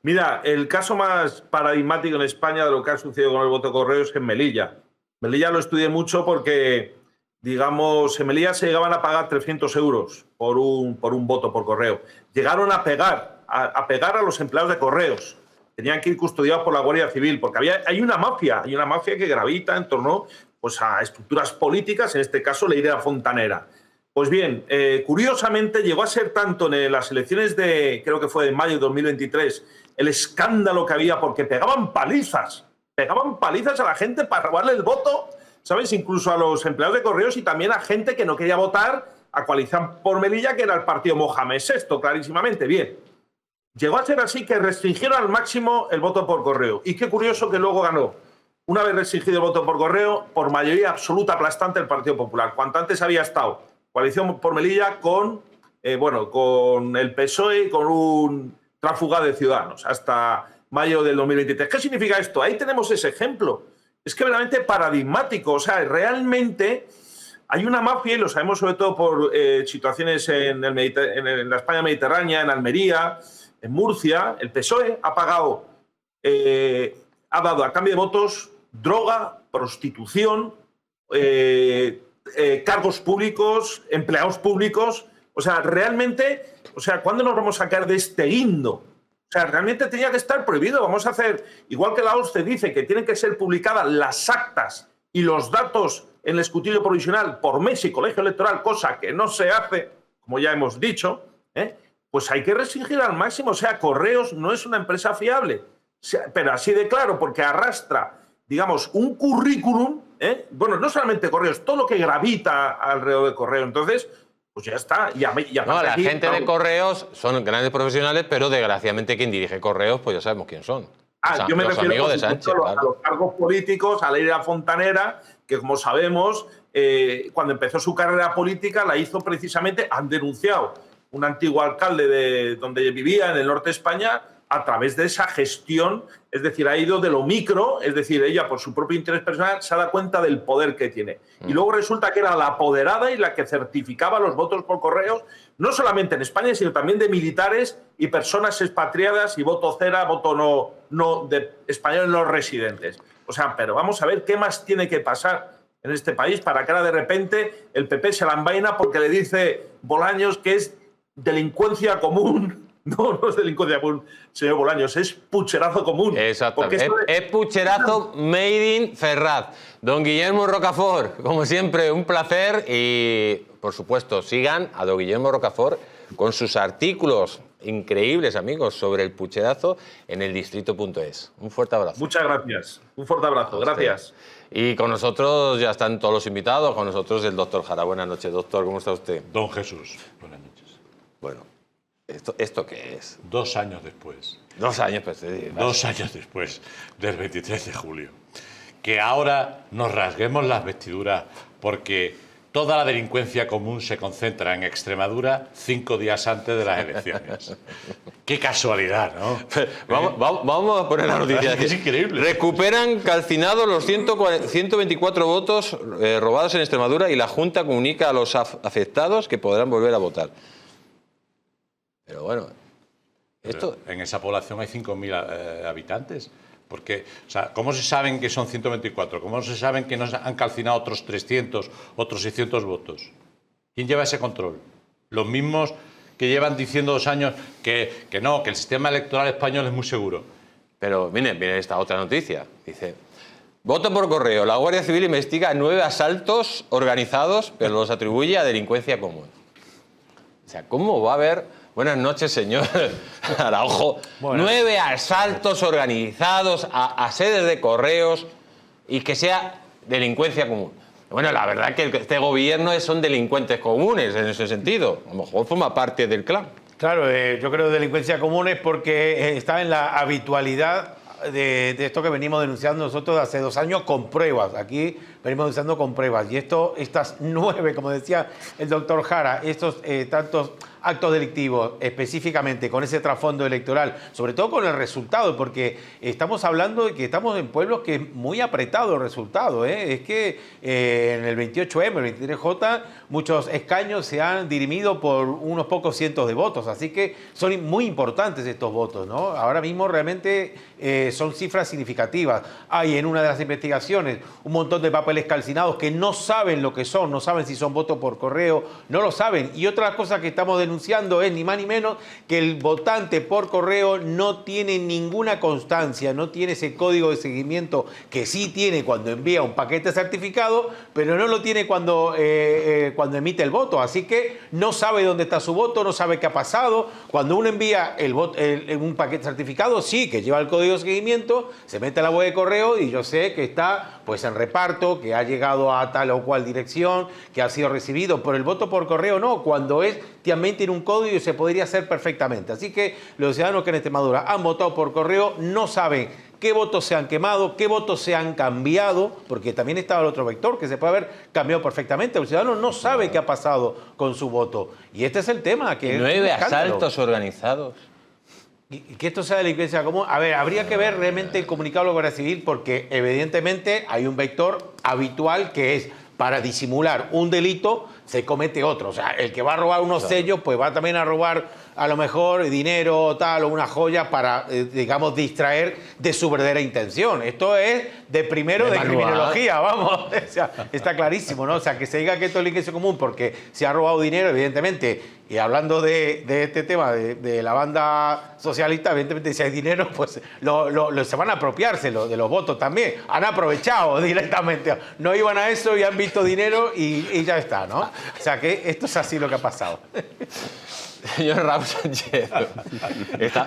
Mira, el caso más paradigmático en España de lo que ha sucedido con el voto correo es que en Melilla. Melilla lo estudié mucho porque, digamos, en Melilla se llegaban a pagar 300 euros por un voto por correo. Llegaron a pegar a los empleados de correos. Tenían que ir custodiados por la Guardia Civil, porque hay una mafia que gravita en torno pues, a estructuras políticas, en este caso la idea fontanera. Pues bien, curiosamente llegó a ser tanto en las elecciones de, creo que fue de mayo de 2023, el escándalo que había porque pegaban palizas a la gente para robarle el voto, ¿sabes? Incluso a los empleados de correos y también a gente que no quería votar a Coalición por Melilla, que era el partido Mohamed VI, clarísimamente. Bien, llegó a ser así que restringieron al máximo el voto por correo. Y qué curioso que luego ganó, una vez restringido el voto por correo, por mayoría absoluta aplastante el Partido Popular. Cuanto antes había estado Coalición por Melilla con el PSOE y con un tránsfuga de Ciudadanos hasta mayo del 2023. ¿Qué significa esto? Ahí tenemos ese ejemplo. Es que verdaderamente paradigmático. O sea, realmente hay una mafia, y lo sabemos sobre todo por situaciones en la España mediterránea, en Almería, en Murcia. El PSOE ha dado a cambio de votos droga, prostitución, cargos públicos, empleados públicos. O sea, realmente, ¿cuándo nos vamos a caer de este guindo? O sea, realmente tenía que estar prohibido. Vamos a hacer, igual que la OSCE dice que tienen que ser publicadas las actas y los datos en el escrutinio provisional por mes y colegio electoral, cosa que no se hace, como ya hemos dicho, pues hay que restringir al máximo. O sea, Correos no es una empresa fiable, pero así de claro, porque arrastra, digamos, un currículum, bueno, no solamente Correos, todo lo que gravita alrededor de Correo. Entonces, pues ya está. No, la gente de Correos son grandes profesionales, pero desgraciadamente quien dirige Correos, pues ya sabemos quién son. Yo me refiero de Sánchez, a los cargos políticos, a la idea fontanera, que como sabemos, cuando empezó su carrera política la hizo precisamente, han denunciado un antiguo alcalde de donde vivía en el norte de España, a través de esa gestión, es decir, ha ido de lo micro, es decir, ella por su propio interés personal se ha dado cuenta del poder que tiene. Y luego resulta que era la apoderada y la que certificaba los votos por correos, no solamente en España, sino también de militares y personas expatriadas y voto cera, voto no de españoles no residentes. O sea, pero vamos a ver qué más tiene que pasar en este país para que ahora de repente el PP se la envaina porque le dice Bolaños que es delincuencia común. No es delincuencia común, señor Bolaños, es pucherazo común. Exactamente, es pucherazo made in Ferraz. Don Guillermo Rocafort, como siempre, un placer y, por supuesto, sigan a don Guillermo Rocafort con sus artículos increíbles, amigos, sobre el pucherazo en eldistrito.es. Un fuerte abrazo. Muchas gracias. Un fuerte abrazo. Gracias. Y con nosotros ya están todos los invitados, con nosotros el doctor Jara. Buenas noches, doctor, ¿cómo está usted? Don Jesús, buenas noches. Bueno. ¿Esto qué es? 2 años después. 2 años después. Sí, 2 años después del 23 de julio. Que ahora nos rasguemos las vestiduras porque toda la delincuencia común se concentra en Extremadura 5 días antes de las elecciones. Qué casualidad, ¿no? Vamos a poner la noticia. Es increíble. Recuperan calcinados los 124 votos robados en Extremadura y la Junta comunica a los afectados que podrán volver a votar. Pero bueno, esto... En esa población hay 5.000 habitantes. Porque, o sea, ¿cómo se saben que son 124? ¿Cómo se saben que nos han calcinado otros 300, otros 600 votos? ¿Quién lleva ese control? Los mismos que llevan diciendo 2 años que no, que el sistema electoral español es muy seguro. Pero miren esta otra noticia. Dice, voto por correo. La Guardia Civil investiga 9 asaltos organizados, pero los atribuye a delincuencia común. O sea, ¿cómo va a haber... Buenas noches, señor Araujo. Bueno. 9 asaltos organizados a sedes de correos y que sea delincuencia común. Bueno, la verdad que este gobierno son delincuentes comunes en ese sentido. A lo mejor forma parte del clan. Claro, yo creo que delincuencia común es porque está en la habitualidad de esto que venimos denunciando nosotros hace 2 años con pruebas. Aquí venimos denunciando con pruebas. Y estas 9, como decía el doctor Jara, estos tantos actos delictivos, específicamente con ese trasfondo electoral, sobre todo con el resultado, porque estamos hablando de que estamos en pueblos que es muy apretado el resultado, ¿eh? Es que en el 28M, el 23J, muchos escaños se han dirimido por unos pocos cientos de votos, así que son muy importantes estos votos, ¿no? Ahora mismo realmente son cifras significativas. Hay en una de las investigaciones un montón de papeles calcinados que no saben lo que son, no saben si son votos por correo, no lo saben. Y otra cosa que estamos denunciando es ni más ni menos que el votante por correo no tiene ninguna constancia, no tiene ese código de seguimiento que sí tiene cuando envía un paquete certificado, pero no lo tiene cuando emite el voto. Así que no sabe dónde está su voto, no sabe qué ha pasado. Cuando uno envía un paquete certificado, sí, que lleva el código de seguimiento, se mete a la web de correo y yo sé que está pues en reparto, que ha llegado a tal o cual dirección, que ha sido recibido. Por el voto por correo no, cuando también tiene un código y se podría hacer perfectamente. Así que los ciudadanos que en Extremadura han votado por correo no saben qué votos se han quemado, qué votos se han cambiado, porque también estaba el otro vector que se puede haber cambiado perfectamente. El ciudadano no sabe qué ha pasado con su voto. Y este es el tema. Que 9 asaltos organizados. Y que esto sea delincuencia común. A ver, habría que ver realmente el comunicado de la Guardia Civil, porque evidentemente hay un vector habitual que es para disimular un delito se comete otro. O sea, el que va a robar unos sellos, pues va también a robar a lo mejor dinero o tal, o una joya para, digamos, distraer de su verdadera intención. Esto es de primero de criminología, vamos. O sea, está clarísimo, ¿no? O sea, que se diga que esto es delincuencia común porque se ha robado dinero, evidentemente. Y hablando de este tema, de la banda socialista, evidentemente si hay dinero, pues se van a apropiárselo de los votos también. Han aprovechado directamente. No iban a eso y han visto dinero y ya está, ¿no? O sea que esto es así lo que ha pasado. Señor Raúl Sánchez,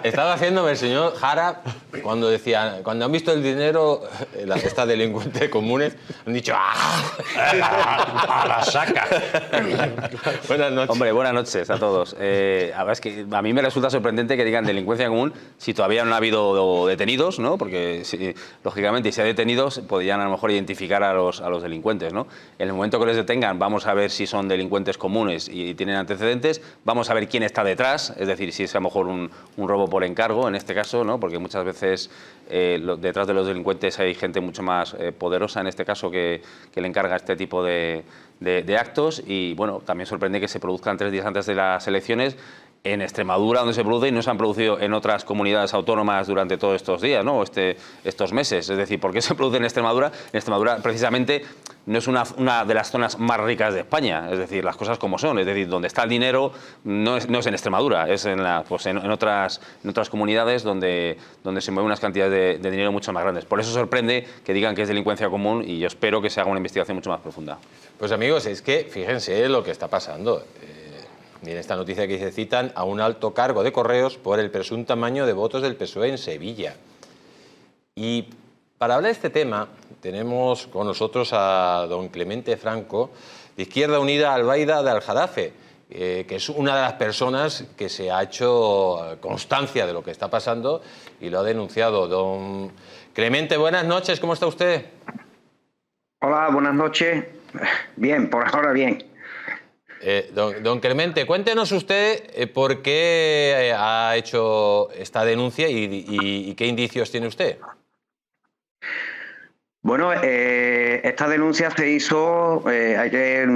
estaba haciéndome el señor Jara cuando decía, cuando han visto el dinero, estas delincuentes comunes, han dicho ¡ah! ¡A la saca! Buenas noches. Hombre, buenas noches a todos. La verdad es que a mí me resulta sorprendente que digan delincuencia común si todavía no ha habido detenidos, ¿no? Porque lógicamente si hay detenidos podrían a lo mejor identificar a los delincuentes, ¿no? En el momento que les detengan vamos a ver si son delincuentes comunes y tienen antecedentes, vamos a ver quién está detrás, es decir, si es a lo mejor un robo por encargo, en este caso, ¿no? Porque muchas veces detrás de los delincuentes hay gente mucho más poderosa, en este caso, que le encarga este tipo de actos. Y bueno, también sorprende que se produzcan 3 días antes de las elecciones en Extremadura, donde se produce, y no se han producido en otras comunidades autónomas durante todos estos días, ¿no? Estos meses. Es decir, ¿por qué se produce en Extremadura? En Extremadura, precisamente, no es una de las zonas más ricas de España. Es decir, las cosas como son. Es decir, donde está el dinero no es en Extremadura, es en otras comunidades donde se mueven unas cantidades de dinero mucho más grandes. Por eso sorprende que digan que es delincuencia común y yo espero que se haga una investigación mucho más profunda. Pues amigos, es que fíjense lo que está pasando. Miren esta noticia que se citan a un alto cargo de Correos por el presunto amaño de votos del PSOE en Sevilla. Y para hablar de este tema tenemos con nosotros a don Clemente Franco, de Izquierda Unida Albaida de Aljarafe, que es una de las personas que se ha hecho constancia de lo que está pasando y lo ha denunciado. Don Clemente, buenas noches, ¿cómo está usted? Hola, buenas noches. Bien, por ahora bien. Don Clemente, cuéntenos usted por qué ha hecho esta denuncia y qué indicios tiene usted. Bueno, esta denuncia se hizo, hay que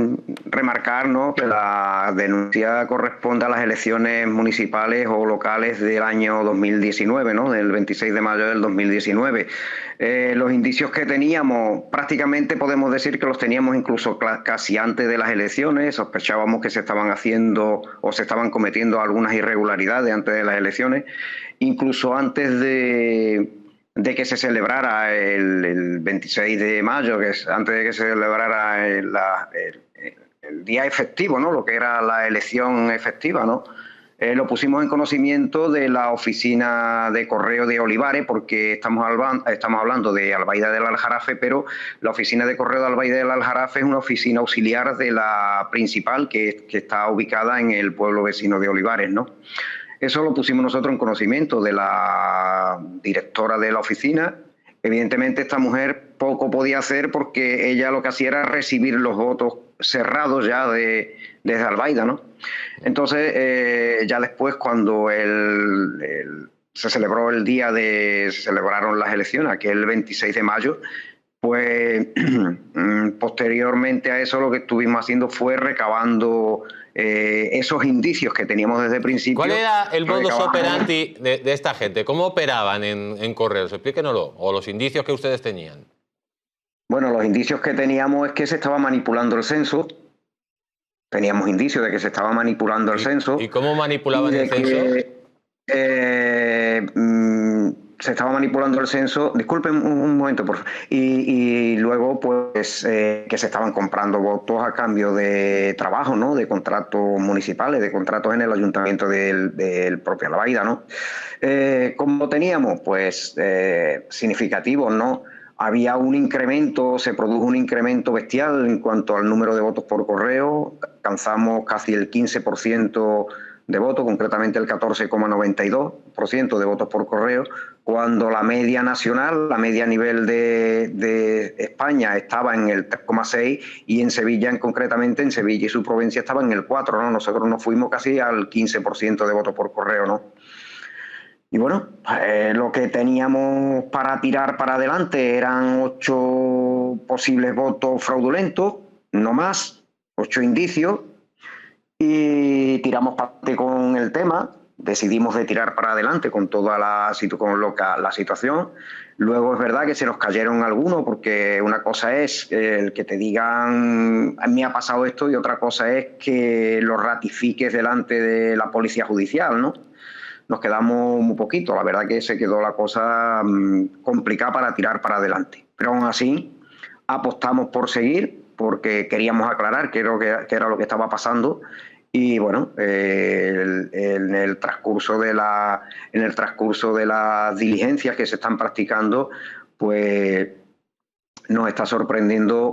remarcar, ¿no?, que la denuncia corresponde a las elecciones municipales o locales del año 2019, ¿no?, del 26 de mayo del 2019. Los indicios que teníamos, prácticamente podemos decir que los teníamos incluso casi antes de las elecciones. Sospechábamos que se estaban haciendo o se estaban cometiendo algunas irregularidades antes de las elecciones, incluso antes de que se celebrara el 26 de mayo, que es antes de que se celebrara el día efectivo, ¿no?, lo que era la elección efectiva, ¿no? Lo pusimos en conocimiento de la oficina de correo de Olivares, porque estamos hablando de Albaida del Aljarafe, pero la oficina de correo de Albaida del Aljarafe es una oficina auxiliar de la principal que está ubicada en el pueblo vecino de Olivares, ¿no? Eso lo pusimos nosotros en conocimiento de la directora de la oficina. Evidentemente esta mujer poco podía hacer porque ella lo que hacía era recibir los votos cerrados ya desde Albaida, ¿no? Entonces, ya después cuando se celebró el día se celebraron las elecciones, aquel 26 de mayo, pues posteriormente a eso lo que estuvimos haciendo fue recabando esos indicios que teníamos desde el principio. ¿Cuál era el modus operandi de esta gente? ¿Cómo operaban en correos? Explíquenoslo. O los indicios que ustedes tenían. Bueno, los indicios que teníamos es que se estaba manipulando el censo. Teníamos indicios de que se estaba manipulando el censo. ¿Y cómo manipulaban el censo? Se estaba manipulando el censo, disculpen un momento, por favor, y luego pues que se estaban comprando votos a cambio de trabajo, ¿no? De contratos municipales, de contratos en el ayuntamiento del propio Albaida, ¿no? ¿Cómo teníamos? Pues significativo, ¿no? Había un incremento, se produjo un incremento bestial en cuanto al número de votos por correo, alcanzamos casi el 15% de votos, concretamente el 14,92% de votos por correo, cuando la media nacional, la media a nivel de España estaba en el 3,6 y en Sevilla, concretamente en Sevilla y su provincia estaba en el 4, ¿no? Nosotros nos fuimos casi al 15% de votos por correo, ¿no? Y bueno, lo que teníamos para tirar para adelante eran 8 posibles votos fraudulentos, no más, 8 indicios, y tiramos parte con el tema, decidimos de tirar para adelante con toda la situación. Luego es verdad que se nos cayeron algunos, porque una cosa es el que te digan a mí ha pasado esto y otra cosa es que lo ratifiques delante de la policía judicial, ¿no? Nos quedamos muy poquito, la verdad que se quedó la cosa complicada para tirar para adelante. Pero aún así apostamos por seguir porque queríamos aclarar qué era lo que estaba pasando. Y bueno, en el transcurso de las diligencias que se están practicando, pues nos está sorprendiendo,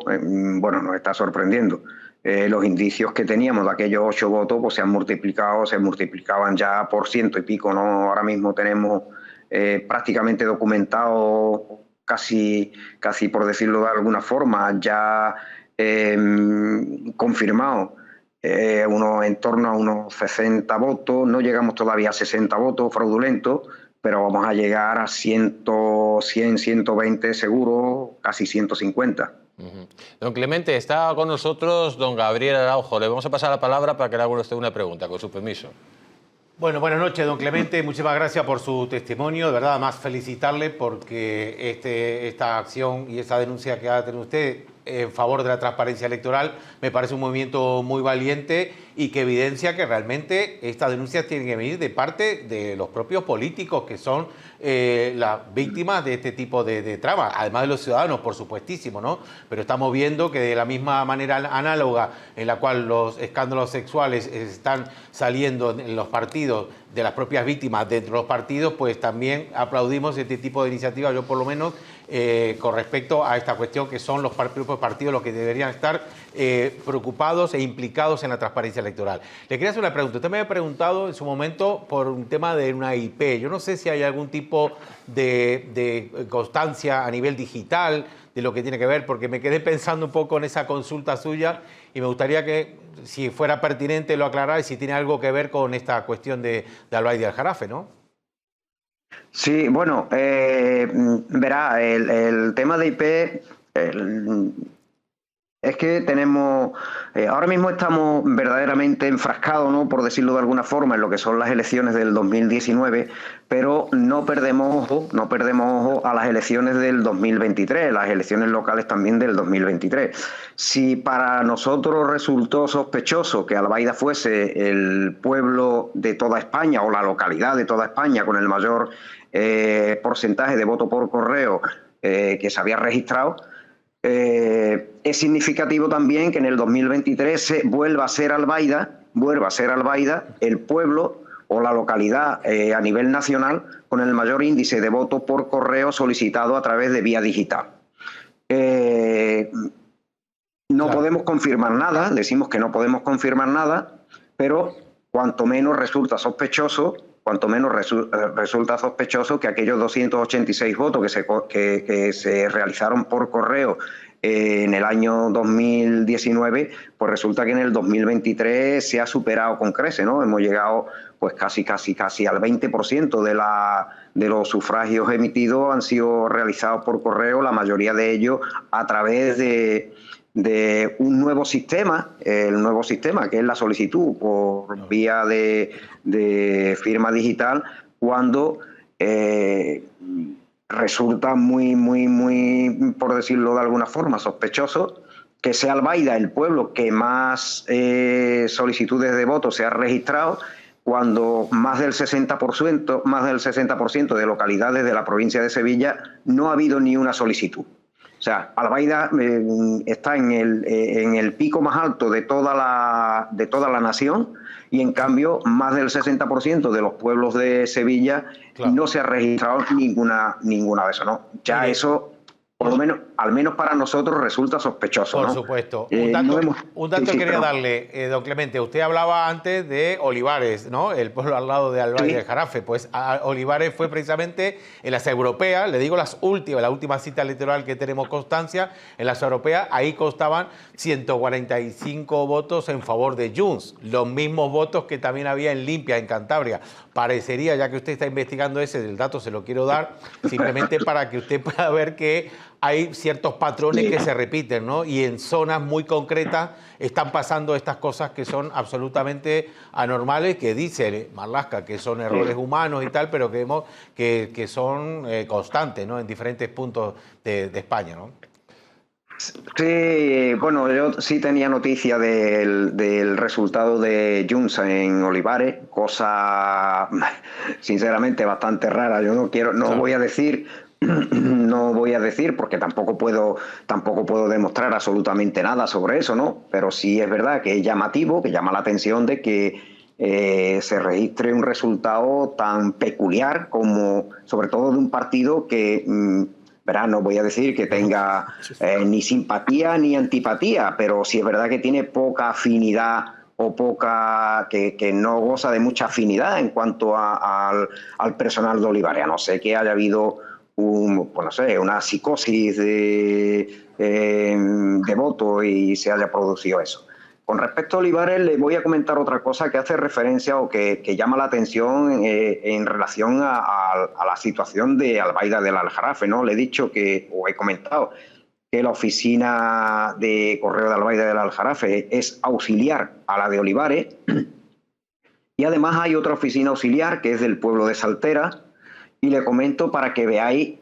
los indicios que teníamos de aquellos 8 votos pues se multiplicaban ya por 100 y pico, ¿no? Ahora mismo tenemos prácticamente documentado, casi por decirlo de alguna forma, ya confirmado, en torno a unos 60 votos, no llegamos todavía a 60 votos fraudulentos, pero vamos a llegar a 100, 120 seguro, casi 150. Don Clemente, está con nosotros don Gabriel Araujo. Le vamos a pasar la palabra para que le haga usted una pregunta, con su permiso. Bueno, buenas noches, don Clemente. Muchísimas gracias por su testimonio. De verdad, además felicitarle porque esta acción y esta denuncia que ha tenido usted en favor de la transparencia electoral me parece un movimiento muy valiente y que evidencia que realmente estas denuncias tienen que venir de parte de los propios políticos que son las víctimas de este tipo de tramas, además de los ciudadanos, por supuestísimo, ¿no? Pero estamos viendo que de la misma manera análoga en la cual los escándalos sexuales están saliendo en los partidos de las propias víctimas dentro de los partidos, pues también aplaudimos este tipo de iniciativas, yo por lo menos, con respecto a esta cuestión que son los propios partidos los que deberían estar preocupados e implicados en la transparencia electoral. Le quería hacer una pregunta. Usted me había preguntado en su momento por un tema de una IP. Yo no sé si hay algún tipo de constancia a nivel digital de lo que tiene que ver, porque me quedé pensando un poco en esa consulta suya y me gustaría que, si fuera pertinente, lo aclarara y si tiene algo que ver con esta cuestión de Albaida y Aljarafe, ¿no? Sí, bueno, verá, el tema de IP es que tenemos, ahora mismo estamos verdaderamente enfrascados, ¿no?, por decirlo de alguna forma, en lo que son las elecciones del 2019, pero no perdemos ojo a las elecciones del 2023, las elecciones locales también del 2023. Si para nosotros resultó sospechoso que Albaida fuese el pueblo de toda España o la localidad de toda España con el mayor porcentaje de voto por correo que se había registrado, es significativo también que en el 2023 vuelva a ser Albaida el pueblo o la localidad a nivel nacional con el mayor índice de voto por correo solicitado a través de vía digital. No podemos confirmar nada, decimos que no podemos confirmar nada, pero cuanto menos resulta sospechoso cuanto menos resulta sospechoso que aquellos 286 votos que se realizaron por correo en el año 2019, pues resulta que en el 2023 se ha superado con creces, ¿no? Hemos llegado pues casi al 20% de los sufragios emitidos han sido realizados por correo, la mayoría de ellos a través de un nuevo sistema, el nuevo sistema que es la solicitud por vía de firma digital, cuando resulta muy, por decirlo de alguna forma, sospechoso que sea Albaida el pueblo que más solicitudes de voto se ha registrado, cuando más del 60% de localidades de la provincia de Sevilla no ha habido ni una solicitud. O sea, Albaida está en el pico más alto de toda la nación, y en cambio más del 60% de los pueblos de Sevilla no se ha registrado ninguna de eso, ¿no? Ya eso, por lo menos, al menos para nosotros, resulta sospechoso, Por ¿no? supuesto. Un dato quería pero... darle, don Clemente. Usted hablaba antes de Olivares, ¿no? El pueblo al lado de Albaida del Jarafe. Pues Olivares fue precisamente en las europeas, le digo la última cita electoral que tenemos constancia, en las europeas, ahí constaban 145 votos en favor de Junts, los mismos votos que también había en Limpia, en Cantabria. Parecería, ya que usted está investigando el dato se lo quiero dar, simplemente para que usted pueda ver que hay ciertos patrones que se repiten, ¿no? Y en zonas muy concretas están pasando estas cosas que son absolutamente anormales, que dice Marlaska que son errores humanos y tal, pero que vemos que son constantes, ¿no? En diferentes puntos de España, ¿no? Sí, bueno, yo sí tenía noticia del resultado de Junts en Olivares, cosa sinceramente bastante rara. Yo no voy a decir porque tampoco puedo demostrar absolutamente nada sobre eso, ¿no? Pero sí es verdad que es llamativo, que llama la atención de que se registre un resultado tan peculiar como, sobre todo de un partido que, verá, no voy a decir que tenga ni simpatía ni antipatía, pero sí es verdad que tiene poca afinidad o que no goza de mucha afinidad en cuanto al personal de Olivares, a no ser que haya habido una psicosis de voto y se haya producido eso. Con respecto a Olivares, le voy a comentar otra cosa que hace referencia o que llama la atención en relación a la situación de Albaida del Aljarafe, ¿no? Le he dicho he comentado que la oficina de correo de Albaida del Aljarafe es auxiliar a la de Olivares, y además hay otra oficina auxiliar que es del pueblo de Saltera. Y le comento para que veáis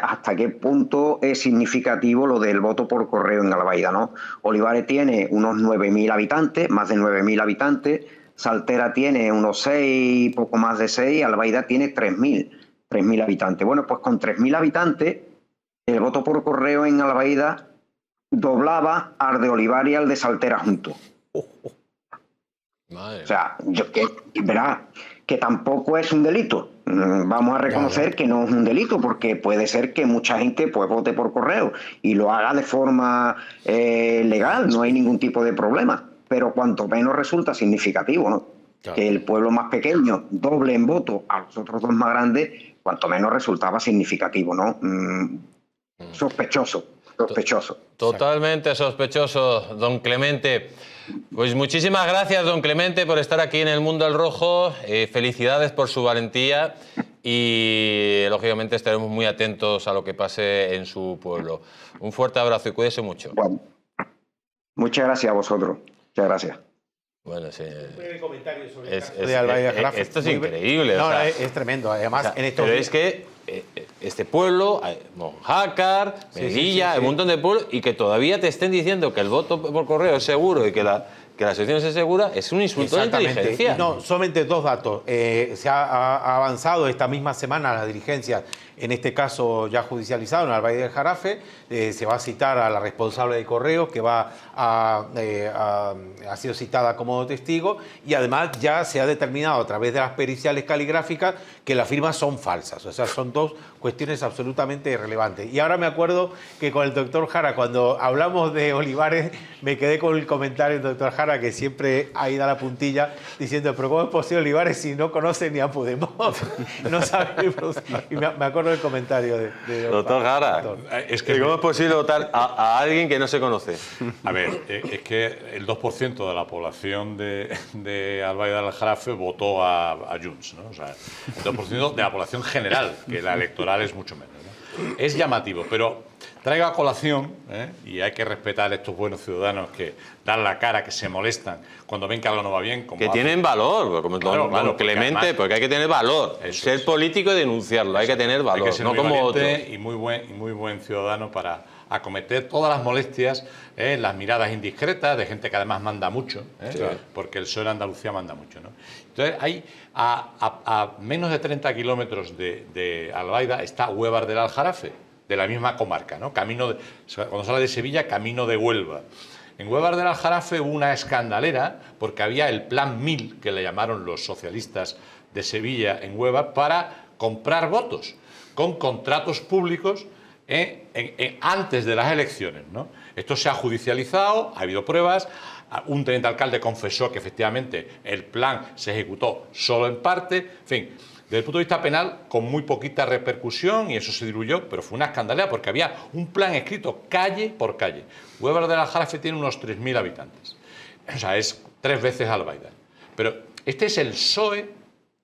hasta qué punto es significativo lo del voto por correo en Albaida, ¿no? Olivares tiene unos 9.000 habitantes, más de 9.000 habitantes. Saltera tiene unos 6, poco más de 6. Albaida tiene 3.000 habitantes. Bueno, pues con 3.000 habitantes, el voto por correo en Albaida doblaba al de Olivares y al de Saltera juntos. O sea, verá que tampoco es un delito. Vamos a reconocer que no es un delito, porque puede ser que mucha gente pues vote por correo y lo haga de forma legal, no hay ningún tipo de problema, pero cuanto menos resulta significativo, ¿no? Claro. Que el pueblo más pequeño doble en voto a los otros dos más grandes, cuanto menos resultaba significativo, ¿no? Sospechoso. Totalmente sospechoso, don Clemente. Pues muchísimas gracias, don Clemente, por estar aquí en El Mundo al Rojo. Felicidades por su valentía y, lógicamente, estaremos muy atentos a lo que pase en su pueblo. Un fuerte abrazo y cuídese mucho. Bueno, muchas gracias a vosotros. Muchas gracias. Bueno, sí. Esto es increíble. No, o sea, es tremendo. Además, o sea, pero es que este pueblo, Monjácar, Melilla, un montón de pueblos, y que todavía te estén diciendo que el voto por correo es seguro y que la sección es segura, es un insulto a la inteligencia. No, solamente dos datos. Se ha avanzado esta misma semana la dirigencia, en este caso ya judicializado en Albaida del Jarafe. Se va a citar a la responsable de correos, que ha sido citada como testigo, y además ya se ha determinado a través de las periciales caligráficas que las firmas son falsas. O sea, son dos cuestiones absolutamente irrelevantes. Y ahora me acuerdo que con el doctor Jara, cuando hablamos de Olivares, me quedé con el comentario del doctor Jara Jara, que siempre ahí da la puntilla, diciendo, pero ¿cómo es posible Olivares si no conoce ni a Podemos? No sabe. Y me acuerdo del comentario de doctor Jara, es que ¿cómo es posible votar a alguien que no se conoce? A ver, es que el 2% de la población de Albaida del Aljarafe votó a Junts, ¿no? O sea, el 2% de la población general, que la electoral es mucho menos, ¿no? Es llamativo, pero traigo a colación, y hay que respetar a estos buenos ciudadanos que dan la cara, que se molestan cuando ven que algo no va bien. Como que tienen valor, como claro, don Clemente, además, porque hay que tener valor. Ser político y denunciarlo, hay que tener valor, hay que ser no muy como otro. Y muy buen ciudadano para acometer todas las molestias, las miradas indiscretas de gente que además manda mucho, porque el PSOE en Andalucía manda mucho, ¿no? Entonces, hay a menos de 30 kilómetros de Albaida está Huévar del Aljarafe, de la misma comarca, ¿no? Cuando sale de Sevilla, camino de Huelva. En Huévar del Aljarafe hubo una escandalera porque había el Plan 1000, que le llamaron los socialistas de Sevilla en Huévar, para comprar votos con contratos públicos antes de las elecciones, ¿no? Esto se ha judicializado, ha habido pruebas, un teniente alcalde confesó que efectivamente el plan se ejecutó solo en parte, en fin. Desde el punto de vista penal, con muy poquita repercusión, y eso se diluyó, pero fue una escandalera porque había un plan escrito calle por calle. Huévar del Aljarafe tiene unos 3.000 habitantes. O sea, es 3 veces Albaida. Pero este es el PSOE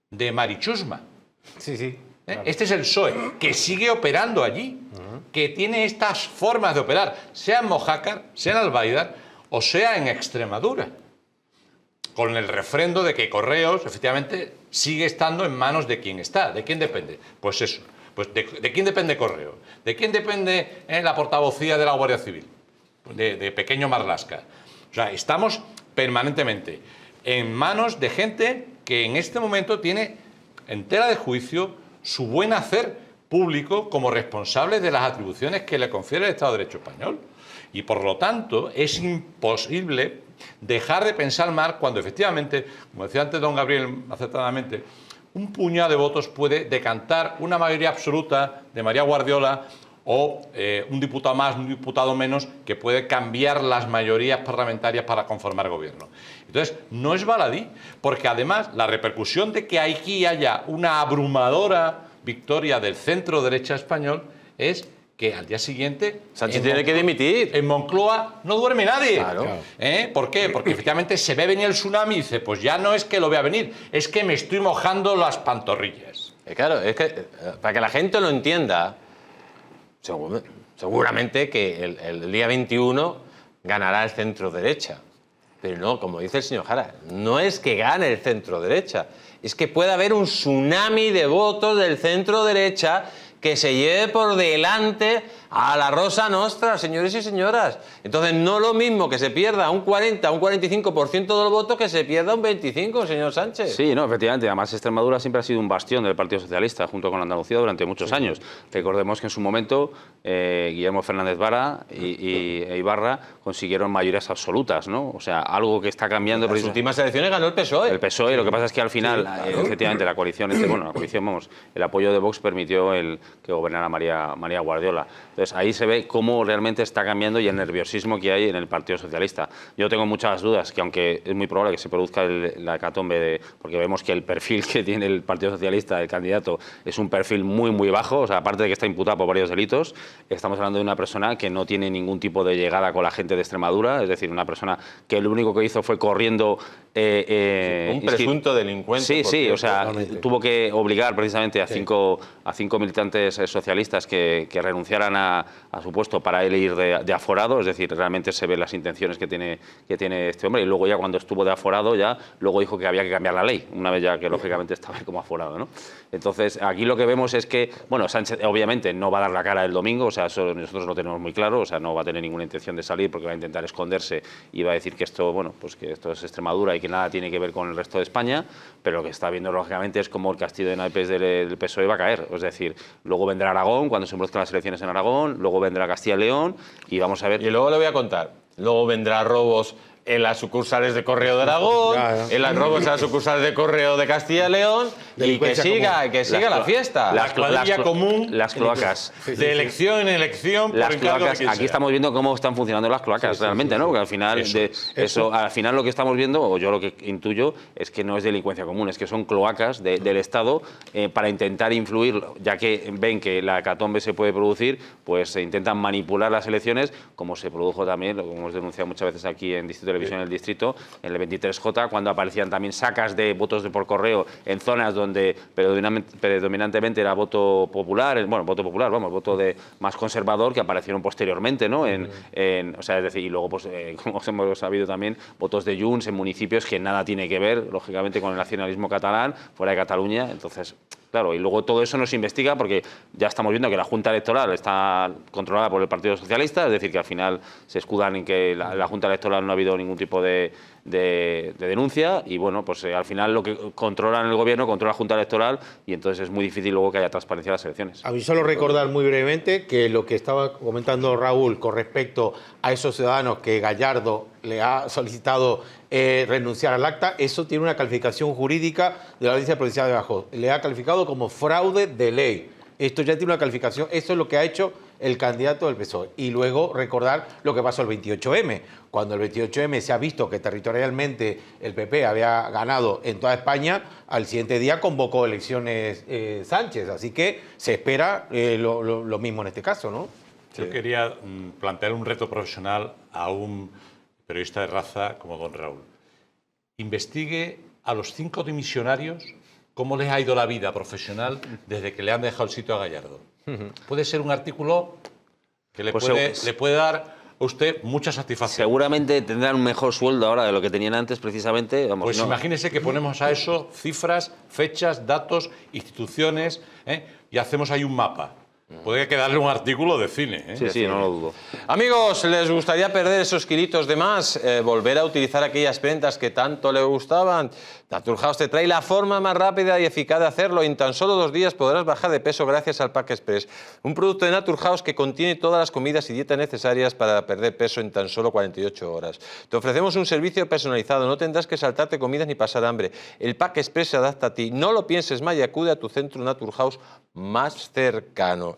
de Marichusma. Sí, sí. Claro. Este es el PSOE, que sigue operando allí, que tiene estas formas de operar, sea en Mojácar, sea en Albaida o sea en Extremadura. Con el refrendo de que Correos, efectivamente, sigue estando en manos de quién está. ¿De quién depende? Pues eso. Pues ¿de quién depende Correo? ¿De quién depende la portavocía de la Guardia Civil? De Pequeño Marlaska. O sea, estamos permanentemente en manos de gente que en este momento tiene entera de juicio su buen hacer público como responsable de las atribuciones que le confiere el Estado de Derecho español. Y por lo tanto, es imposible dejar de pensar mal cuando efectivamente, como decía antes don Gabriel acertadamente, un puñado de votos puede decantar una mayoría absoluta de María Guardiola o un diputado más, un diputado menos, que puede cambiar las mayorías parlamentarias para conformar gobierno. Entonces, no es baladí, porque además la repercusión de que aquí haya una abrumadora victoria del centro derecha español es que al día siguiente Sánchez tiene que dimitir. En Moncloa no duerme nadie. Claro. ¿Por qué? Porque efectivamente se ve venir el tsunami y dice, pues ya no es que lo vea venir, es que me estoy mojando las pantorrillas. Claro, es que para que la gente lo entienda, seguramente que el día 21 ganará el centro derecha. Pero no, como dice el señor Jara, no es que gane el centro derecha, es que puede haber un tsunami de votos del centro derecha que se lleve por delante a la Rosa Nostra, señores y señoras. Entonces, no lo mismo que se pierda un 40, un 45% de los votos que se pierda un 25%, señor Sánchez. Sí, no, efectivamente. Además, Extremadura siempre ha sido un bastión del Partido Socialista, junto con Andalucía, durante muchos años. Recordemos que en su momento Guillermo Fernández Vara e Ibarra consiguieron mayorías absolutas, ¿no? O sea, algo que está cambiando. En las últimas elecciones ganó el PSOE. El PSOE, lo que pasa es que al final, efectivamente, la coalición, el apoyo de Vox permitió que gobernara María Guardiola. Entonces, ahí se ve cómo realmente está cambiando y el nerviosismo que hay en el Partido Socialista. Yo tengo muchas dudas, que aunque es muy probable que se produzca la hecatombe, porque vemos que el perfil que tiene el Partido Socialista, el candidato, es un perfil muy, muy bajo. O sea, aparte de que está imputado por varios delitos, estamos hablando de una persona que no tiene ningún tipo de llegada con la gente de Extremadura, es decir, una persona que lo único que hizo fue corriendo... un presunto delincuente. Sí, o sea, tuvo que obligar precisamente a cinco militantes socialistas que renunciaran a su puesto para él ir de aforado, es decir, realmente se ven las intenciones que tiene este hombre, y luego ya cuando estuvo de aforado luego dijo que había que cambiar la ley, una vez ya que lógicamente estaba como aforado, ¿no? Entonces, aquí lo que vemos es que, bueno, Sánchez obviamente no va a dar la cara el domingo, o sea, eso nosotros lo tenemos muy claro, o sea, no va a tener ninguna intención de salir porque va a intentar esconderse y va a decir que esto, bueno, pues que esto es Extremadura y que nada tiene que ver con el resto de España, pero lo que está viendo lógicamente es como el castillo de naipes del PSOE va a caer, es decir, luego vendrá Aragón cuando se produzcan las elecciones en Aragón, luego vendrá Castilla y León y vamos a ver... Y luego le voy a contar, luego vendrá Robos en las sucursales de Correo de Aragón, en las robos en las sucursales de Correo de Castilla y León, y que siga la fiesta. La cuadrilla común. Las cloacas. De elección en elección. Las por encargo de cloacas, quien aquí sea. estamos viendo cómo están funcionando las cloacas realmente, ¿no? Porque al final, al final lo que estamos viendo, o yo lo que intuyo, es que no es delincuencia común, es que son cloacas del Estado para intentar influir, ya que ven que la hecatombe se puede producir, pues se intentan manipular las elecciones, como se produjo también, lo hemos denunciado muchas veces aquí en Distrito Televisión, en el Distrito, en el 23J, cuando aparecían también sacas de votos por correo en zonas donde predominantemente era voto popular, voto más conservador, que aparecieron posteriormente, ¿no? O sea, es decir, y luego, pues, como hemos sabido también, votos de Junts en municipios que nada tiene que ver, lógicamente, con el nacionalismo catalán, fuera de Cataluña. Entonces, claro, y luego todo eso no se investiga porque ya estamos viendo que la Junta Electoral está controlada por el Partido Socialista, es decir, que al final se escudan en que la Junta Electoral no ha habido ningún tipo de denuncia y, bueno, pues al final lo que controlan el Gobierno controla la Junta Electoral y entonces es muy difícil luego que haya transparencia en las elecciones. A mí solo recordar muy brevemente que lo que estaba comentando Raúl con respecto a esos ciudadanos que Gallardo le ha solicitado renunciar al acta, eso tiene una calificación jurídica de la Audiencia Provincial de Badajoz. Le ha calificado como fraude de ley. Esto ya tiene una calificación, eso es lo que ha hecho el candidato del PSOE. Y luego recordar lo que pasó el 28M, cuando el 28M se ha visto que territorialmente el PP había ganado en toda España, al siguiente día convocó elecciones Sánchez, así que se espera lo mismo en este caso, ¿no? Yo quería plantear un reto profesional a un periodista de raza como don Raúl. Investigue a los 5 dimisionarios cómo les ha ido la vida profesional desde que le han dejado el sitio a Gallardo. Puede ser un artículo que le puede dar a usted mucha satisfacción. Seguramente tendrán un mejor sueldo ahora de lo que tenían antes, precisamente. Vamos, pues imagínese que ponemos a eso cifras, fechas, datos, instituciones, y hacemos ahí un mapa. Podría quedarle un artículo de cine. Sí, no lo dudo. Amigos, ¿les gustaría perder esos kilitos de más? ¿Volver a utilizar aquellas prendas que tanto le gustaban? Naturhaus te trae la forma más rápida y eficaz de hacerlo. En tan solo 2 días podrás bajar de peso gracias al Pack Express. Un producto de Naturhaus que contiene todas las comidas y dietas necesarias para perder peso en tan solo 48 horas. Te ofrecemos un servicio personalizado. No tendrás que saltarte comidas ni pasar hambre. El Pack Express se adapta a ti. No lo pienses más y acude a tu centro Naturhaus más cercano.